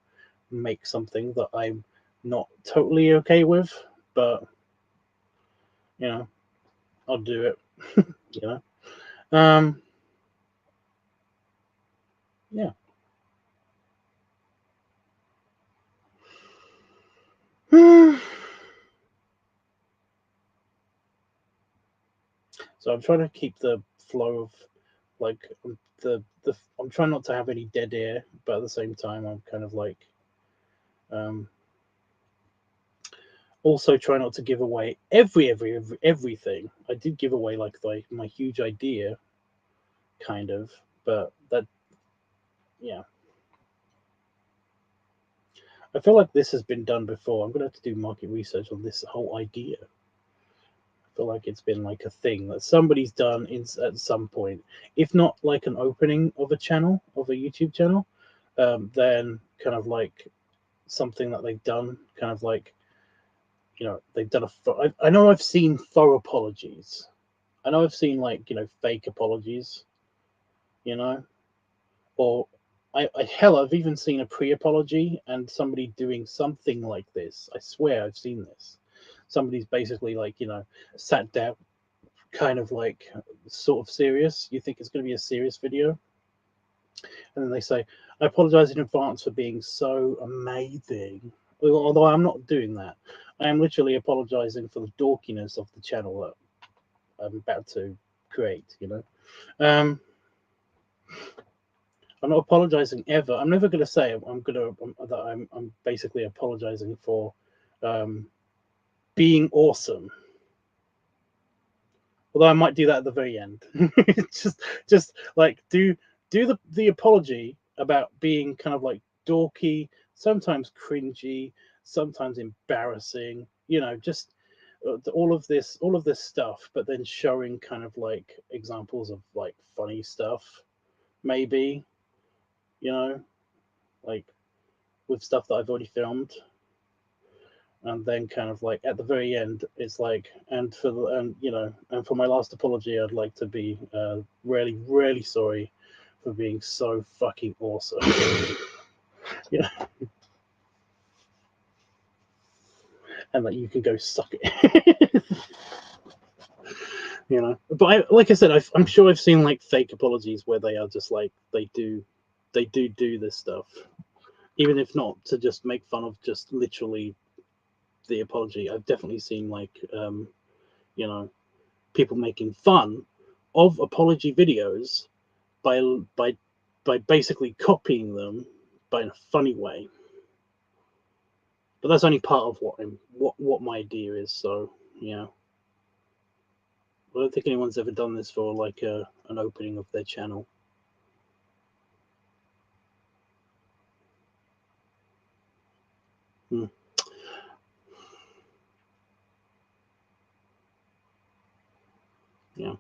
make something that I'm not totally okay with, but I'll do it. you know. Um, yeah. So I'm trying to keep the flow of like the I'm trying not to have any dead air, but at the same time I'm kind of like um also try not to give away everything. I did give away like my huge idea kind of, but that yeah. I feel like this has been done before. I'm gonna have to do market research on this whole idea. I feel like it's been like a thing that somebody's done at some point. If not like an opening of a channel, of a YouTube channel, then kind of like something that they've done, kind of like, they've done I know I've seen faux apologies. I know I've seen like, fake apologies, you know, or hell, I've even seen a pre-apology and somebody doing something like this. I swear I've seen this. Somebody's basically like, sat down, kind of like sort of serious. You think it's going to be a serious video, and then they say, "I apologize in advance for being so amazing." Although I'm not doing that, I am literally apologizing for the dorkiness of the channel that I'm about to create. Um, I'm not apologizing ever. I'm never going to say that I'm basically apologizing for um, being awesome. Although I might do that at the very end. just like do the apology about being kind of like dorky, sometimes cringy, sometimes embarrassing. Just all of this stuff, but then showing kind of like examples of like funny stuff, maybe you know, like with stuff that I've already filmed. And then kind of like at the very end it's like, and for my last apology I'd like to be really really sorry for being so fucking awesome. yeah and that you can go suck it. But like I said, I'm sure I've seen like fake apologies where they are just like they do this stuff, even if not to just make fun of just literally the apology. I've definitely seen like you know people making fun of apology videos by by by basically copying them, but in a funny way. But that's only part of what my idea is. So yeah, I don't think anyone's ever done this for like an opening of their channel. Hmm. Yeah.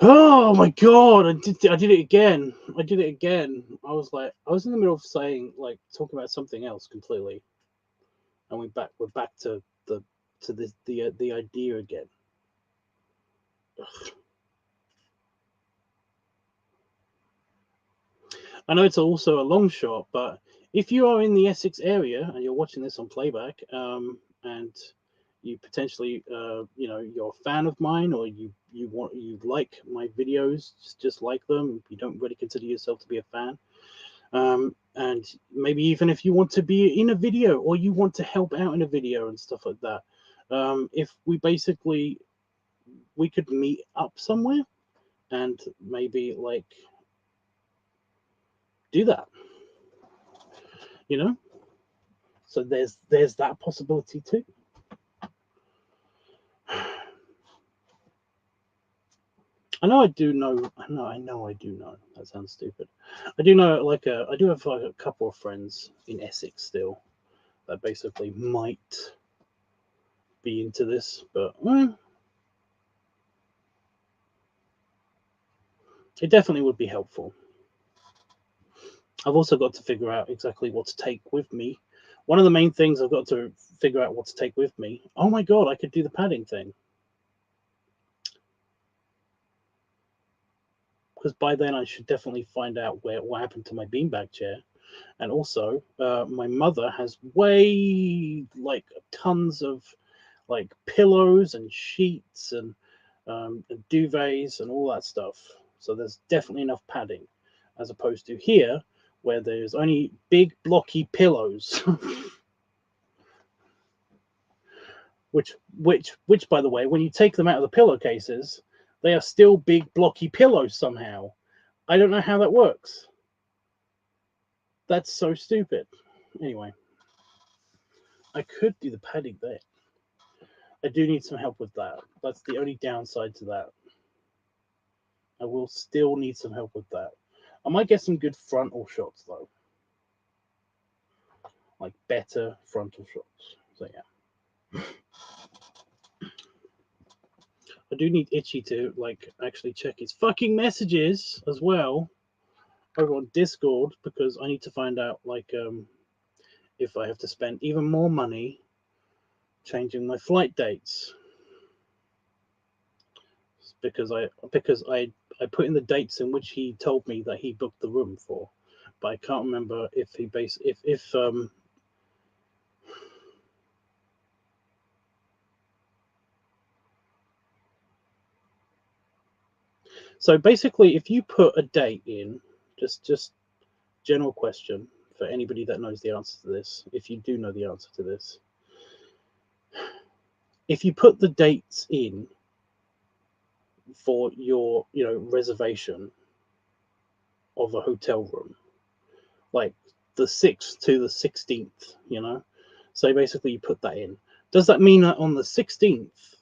Oh my god! I did it again. I did it again. I was in the middle of saying like talking about something else completely, and we're back to the idea again. I know it's also a long shot, but if you are in the Essex area and you're watching this on playback, and you potentially, you're a fan of mine, or you like my videos, just like them, you don't really consider yourself to be a fan, and maybe even if you want to be in a video or you want to help out in a video and stuff like that, if we could meet up somewhere and maybe like do that, you know. So there's that possibility too. I do know. I do know. That sounds stupid. I do know. I do have like a couple of friends in Essex still that basically might be into this, but it definitely would be helpful. I've also got to figure out exactly what to take with me. One of the main things I've got to figure out what to take with me. Oh my god, I could do the padding thing. Because by then I should definitely find out what happened to my beanbag chair. And also, my mother has way like tons of like pillows and sheets and duvets and all that stuff. So there's definitely enough padding, as opposed to here, where there's only big blocky pillows. which by the way, when you take them out of the pillowcases, they are still big blocky pillows somehow. I don't know how that works. That's so stupid. Anyway, I could do the padding there. I do need some help with that. That's the only downside to that. I will still need some help with that. I might get some good frontal shots though. Like better frontal shots. So yeah. I do need Itchy to like actually check his fucking messages as well over on Discord, because I need to find out like if I have to spend even more money changing my flight dates. Because I put in the dates in which he told me that he booked the room for, but I can't remember if he so basically if you put a date in, just general question for anybody that knows the answer to this, if you do know the answer to this, if you put the dates in for your reservation of a hotel room, like the 6th to the 16th, so basically you put that in, does that mean that on the 16th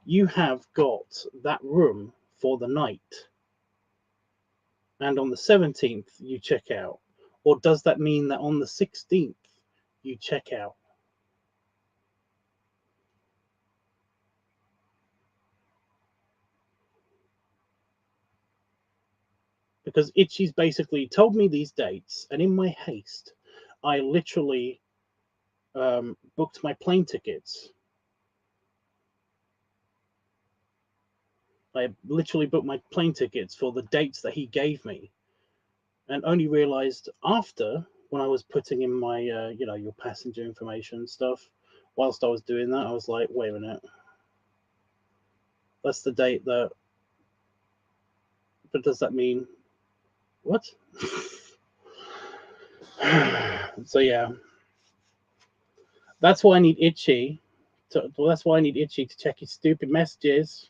you have got that room for the night and on the 17th you check out? Or does that mean that on the 16th you check out? Because Itchy's basically told me these dates, and in my haste, I literally booked my plane tickets. I literally booked my plane tickets for the dates that he gave me, and only realized after, when I was putting in my, your passenger information stuff, whilst I was doing that, I was like, wait a minute. That's the date that, but does that mean what? So yeah, that's why I need Itchy. That's why I need Itchy to check his stupid messages,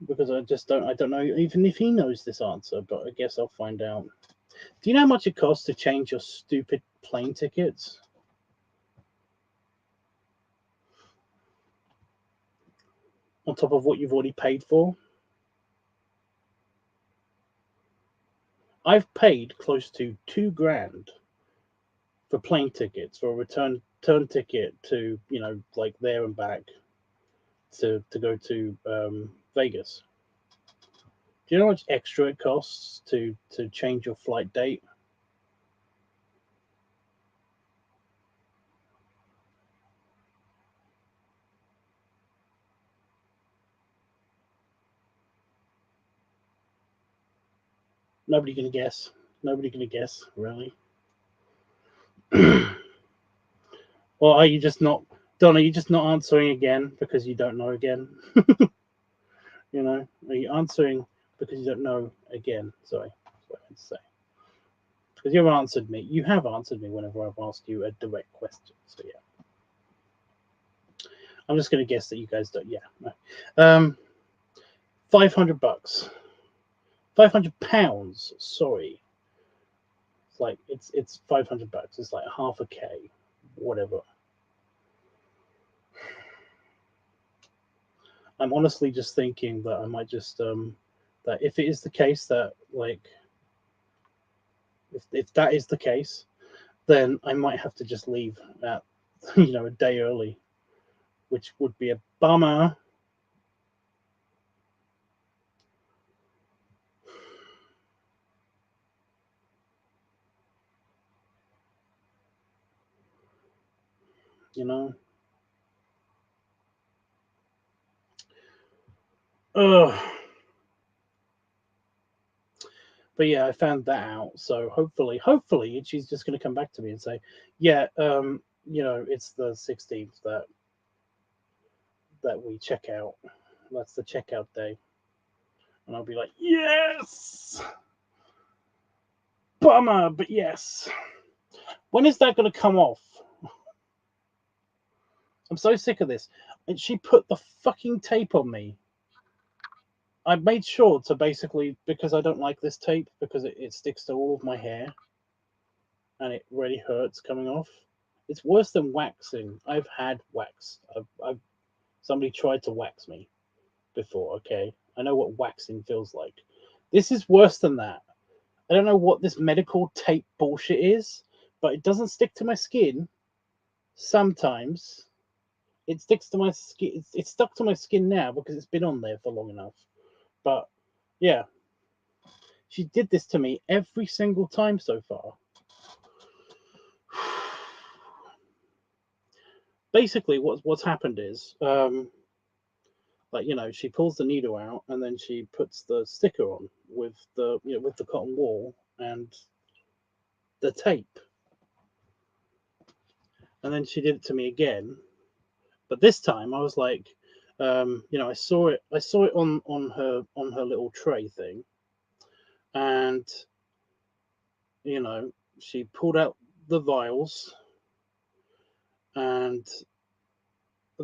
because I don't know even if he knows this answer, but I guess I'll find out. Do you know how much it costs to change your stupid plane tickets? On top of what you've already paid for? I've paid close to $2,000 for plane tickets, for a return ticket to, like there and back to go to Vegas. Do you know how much extra it costs to change your flight date? Nobody gonna guess. Nobody gonna guess, really. Or are you just not, Don? Are you just not answering again because you don't know again? Are you answering because you don't know again? Sorry, that's what I meant to say. Because you have answered me whenever I've asked you a direct question. So yeah, I'm just going to guess that you guys don't. Yeah, no. $500, £500. Sorry, it's like it's $500. It's like half a K, whatever. I'm honestly just thinking that I might just that if it is the case that like if that is the case, then I might have to just leave at a day early, which would be a bummer. you know. Ugh. But yeah, I found that out. So hopefully she's just going to come back to me and say, yeah, you know, it's the 16th that we check out. That's the checkout day. And I'll be like, yes, bummer, but yes. When is that going to come off? I'm so sick of this. And she put the fucking tape on me. I made sure to basically, because I don't like this tape, because it sticks to all of my hair and it really hurts coming off. It's worse than waxing. I've had wax. Somebody tried to wax me before, okay? I know what waxing feels like. This is worse than that. I don't know what this medical tape bullshit is, but it doesn't stick to my skin. Sometimes it sticks to my skin. It's stuck to my skin now because it's been on there for long enough. But yeah, she did this to me every single time so far. Basically, what's happened is, like, you know, she pulls the needle out and then she puts the sticker on with the, you know, with the cotton wool and the tape, and then she did it to me again. But this time I was like, you know, I saw it on her little tray thing, and you know, she pulled out the vials, and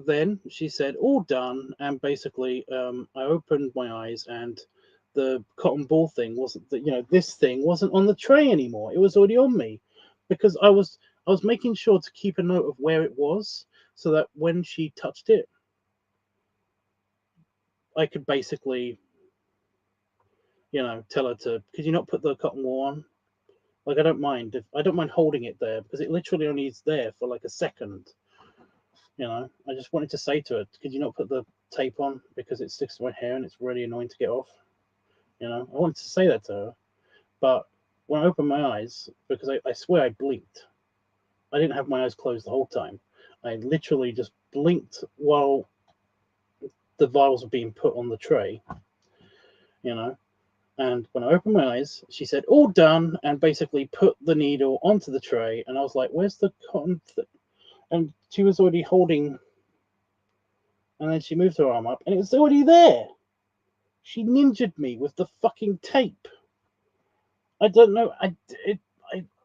then she said, all done. And basically, I opened my eyes, and the cotton ball thing wasn't, you know, this thing wasn't on the tray anymore. It was already on me, because I was making sure to keep a note of where it was, so that when she touched it, I could basically, you know, tell her to, could you not put the cotton wool on? Like, I don't mind holding it there, because it literally only is there for like a second. You know, I just wanted to say to her, could you not put the tape on, because it sticks to my hair and it's really annoying to get off. You know, I wanted to say that to her, but when I opened my eyes, because I swear I blinked. I didn't have my eyes closed the whole time. I literally just blinked while the vials were being put on the tray. You know, and when I opened my eyes, she said, all done, and basically put the needle onto the tray. And I was like, where's the cotton? And she was already holding, and then she moved her arm up, and it was already there. She ninja'd me with the fucking tape. I don't know.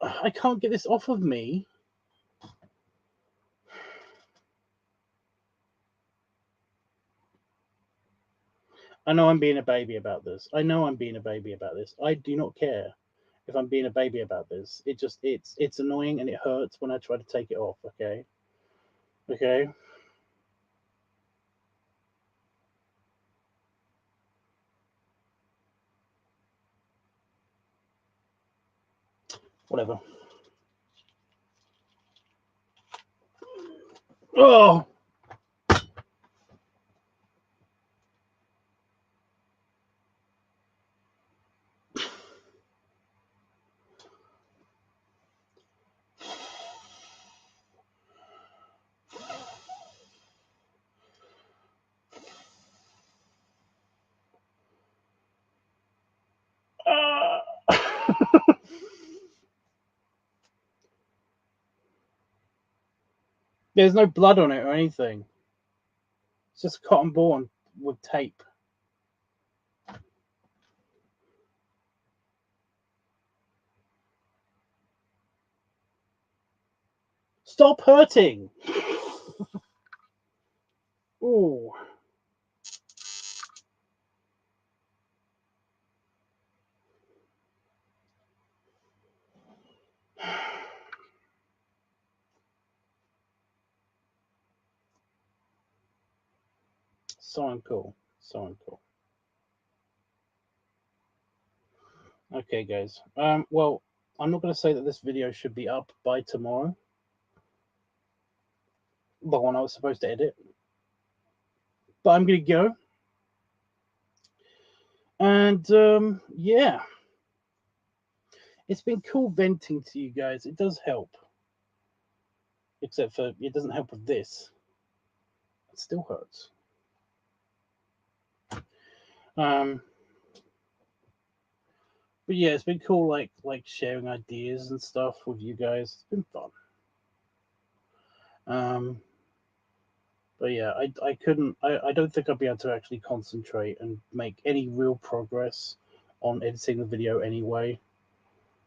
I can't get this off of me. I know I'm being a baby about this. I know I'm being a baby about this. I do not care if I'm being a baby about this. It's annoying and it hurts when I try to take it off. Okay. Okay. Whatever. Oh. There's no blood on it or anything. It's just a cotton ball with tape. Stop hurting. Ooh. So uncool. So uncool. Okay, guys. Well, I'm not going to say that this video should be up by tomorrow. The one I was supposed to edit. But I'm going to go. And, yeah. It's been cool venting to you guys. It does help. except for it doesn't help with this. It still hurts. But yeah, it's been cool, like sharing ideas and stuff with you guys. It's been fun. But yeah, I couldn't. I don't think I'd be able to actually concentrate and make any real progress on editing the video anyway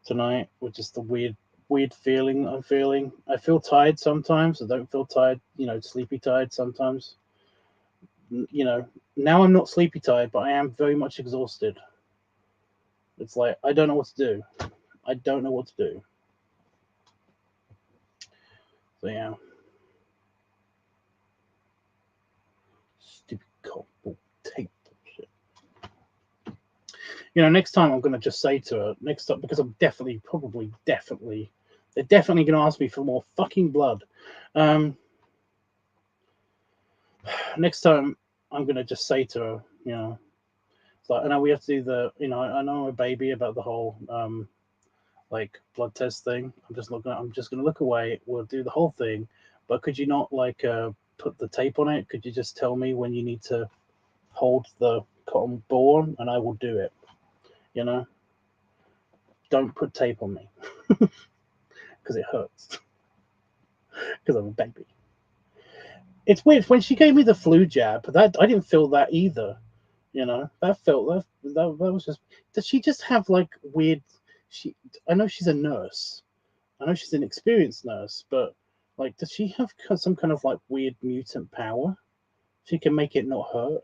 tonight, which is the weird feeling I'm feeling. I feel tired sometimes. I don't feel tired. Sleepy tired sometimes. Now I'm not sleepy tired, but I am very much exhausted. It's like I don't know what to do. I don't know what to do. So yeah. Stupid cardboard tape bullshit. Next time I'm gonna just say to her next time, because I'm definitely they're definitely gonna ask me for more fucking blood. Next time I'm gonna just say to her, it's like I know we have to do the, I know I'm a baby about the whole like blood test thing. I'm just gonna look away. We'll do the whole thing, but could you not put the tape on it? Could you just tell me when you need to hold the cotton ball on, and I will do it. Don't put tape on me because it hurts. Because I'm a baby. It's weird when she gave me the flu jab. That I didn't feel that either. That felt that was just. Does she just have weird? I know she's a nurse. I know she's an experienced nurse, but does she have some kind of weird mutant power? She can make it not hurt,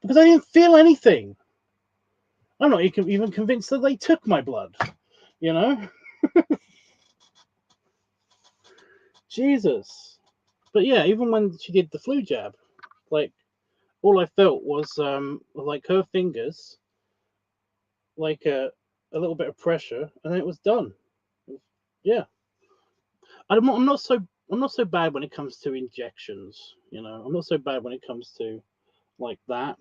because I didn't feel anything. I'm not even convinced that they took my blood. Jesus. But yeah, even when she did the flu jab, all I felt was her fingers, a little bit of pressure, and then it was done. Yeah, I'm not so bad when it comes to injections. I'm not so bad when it comes to that.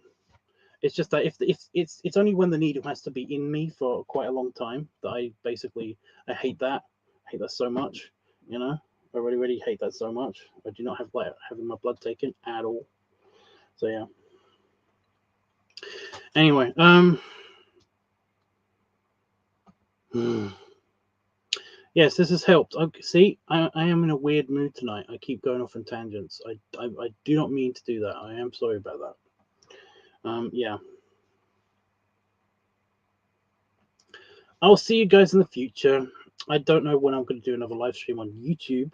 It's just that if it's only when the needle has to be in me for quite a long time that I hate that. I hate that so much. I really hate that so much. I do not have having my blood taken at all. So yeah. Anyway, yes, this has helped. See, I am in a weird mood tonight. I keep going off on tangents. I do not mean to do that. I am sorry about that. Yeah. I'll see you guys in the future. I don't know when I'm going to do another live stream on YouTube.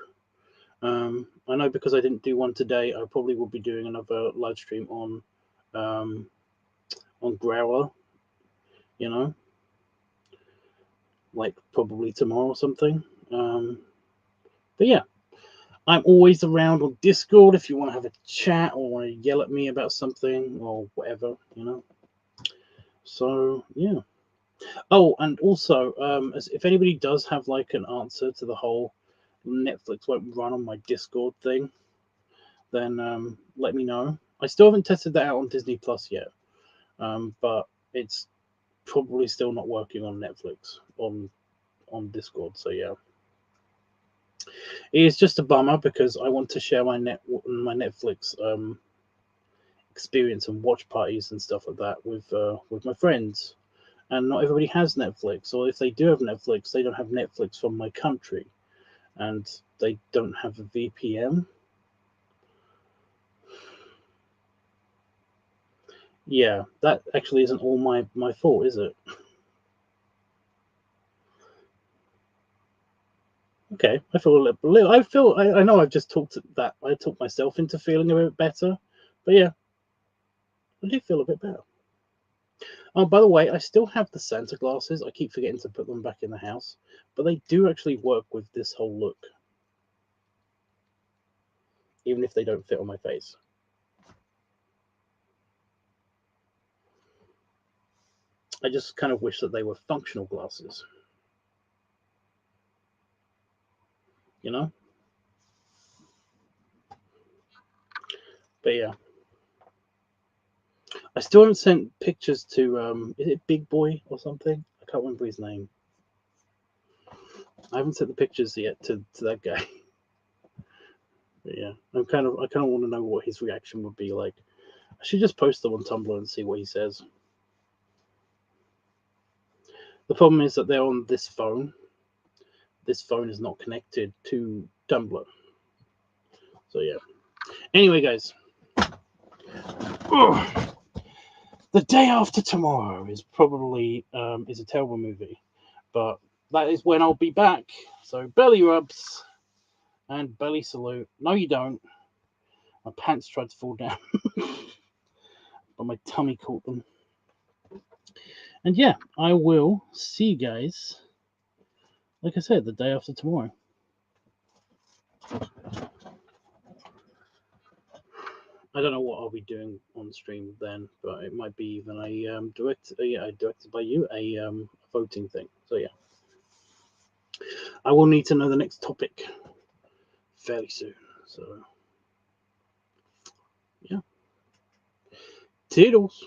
I know because I didn't do one today, I probably will be doing another live stream on Growler. Probably tomorrow or something. But yeah, I'm always around on Discord if you want to have a chat or want to yell at me about something or whatever. So yeah. Oh, and also, if anybody does have an answer to the whole Netflix won't run on my Discord thing, then let me know. I still haven't tested that out on Disney Plus yet, but it's probably still not working on Netflix on Discord. So yeah, it is just a bummer because I want to share my Netflix experience and watch parties and stuff like that with my friends. And not everybody has Netflix, or if they do have Netflix, they don't have Netflix from my country, and they don't have a VPN. Yeah, that actually isn't all my fault, is it? Okay, I feel a little. I know I've just talked that. I talked myself into feeling a bit better, but yeah, I do feel a bit better. Oh, by the way, I still have the Santa glasses. I keep forgetting to put them back in the house, but they do actually work with this whole look, even if they don't fit on my face. I just kind of wish that they were functional glasses. But yeah. I still haven't sent pictures to is it Big Boy or something? I can't remember his name. I haven't sent the pictures yet to that guy. But yeah, I kind of want to know what his reaction would be like. I should just post them on Tumblr and see what he says. The problem is that they're on this phone. This phone is not connected to Tumblr. So yeah. Anyway, guys. Ugh. The Day After Tomorrow is probably is a terrible movie, but that is when I'll be back. So belly rubs and belly salute. No, you don't. My pants tried to fall down, but my tummy caught them. And yeah, I will see you guys, like I said, the day after tomorrow. I don't know what I'll be doing on stream then, but it might be even a directed by you, a voting thing. So yeah, I will need to know the next topic fairly soon. So yeah, toodles.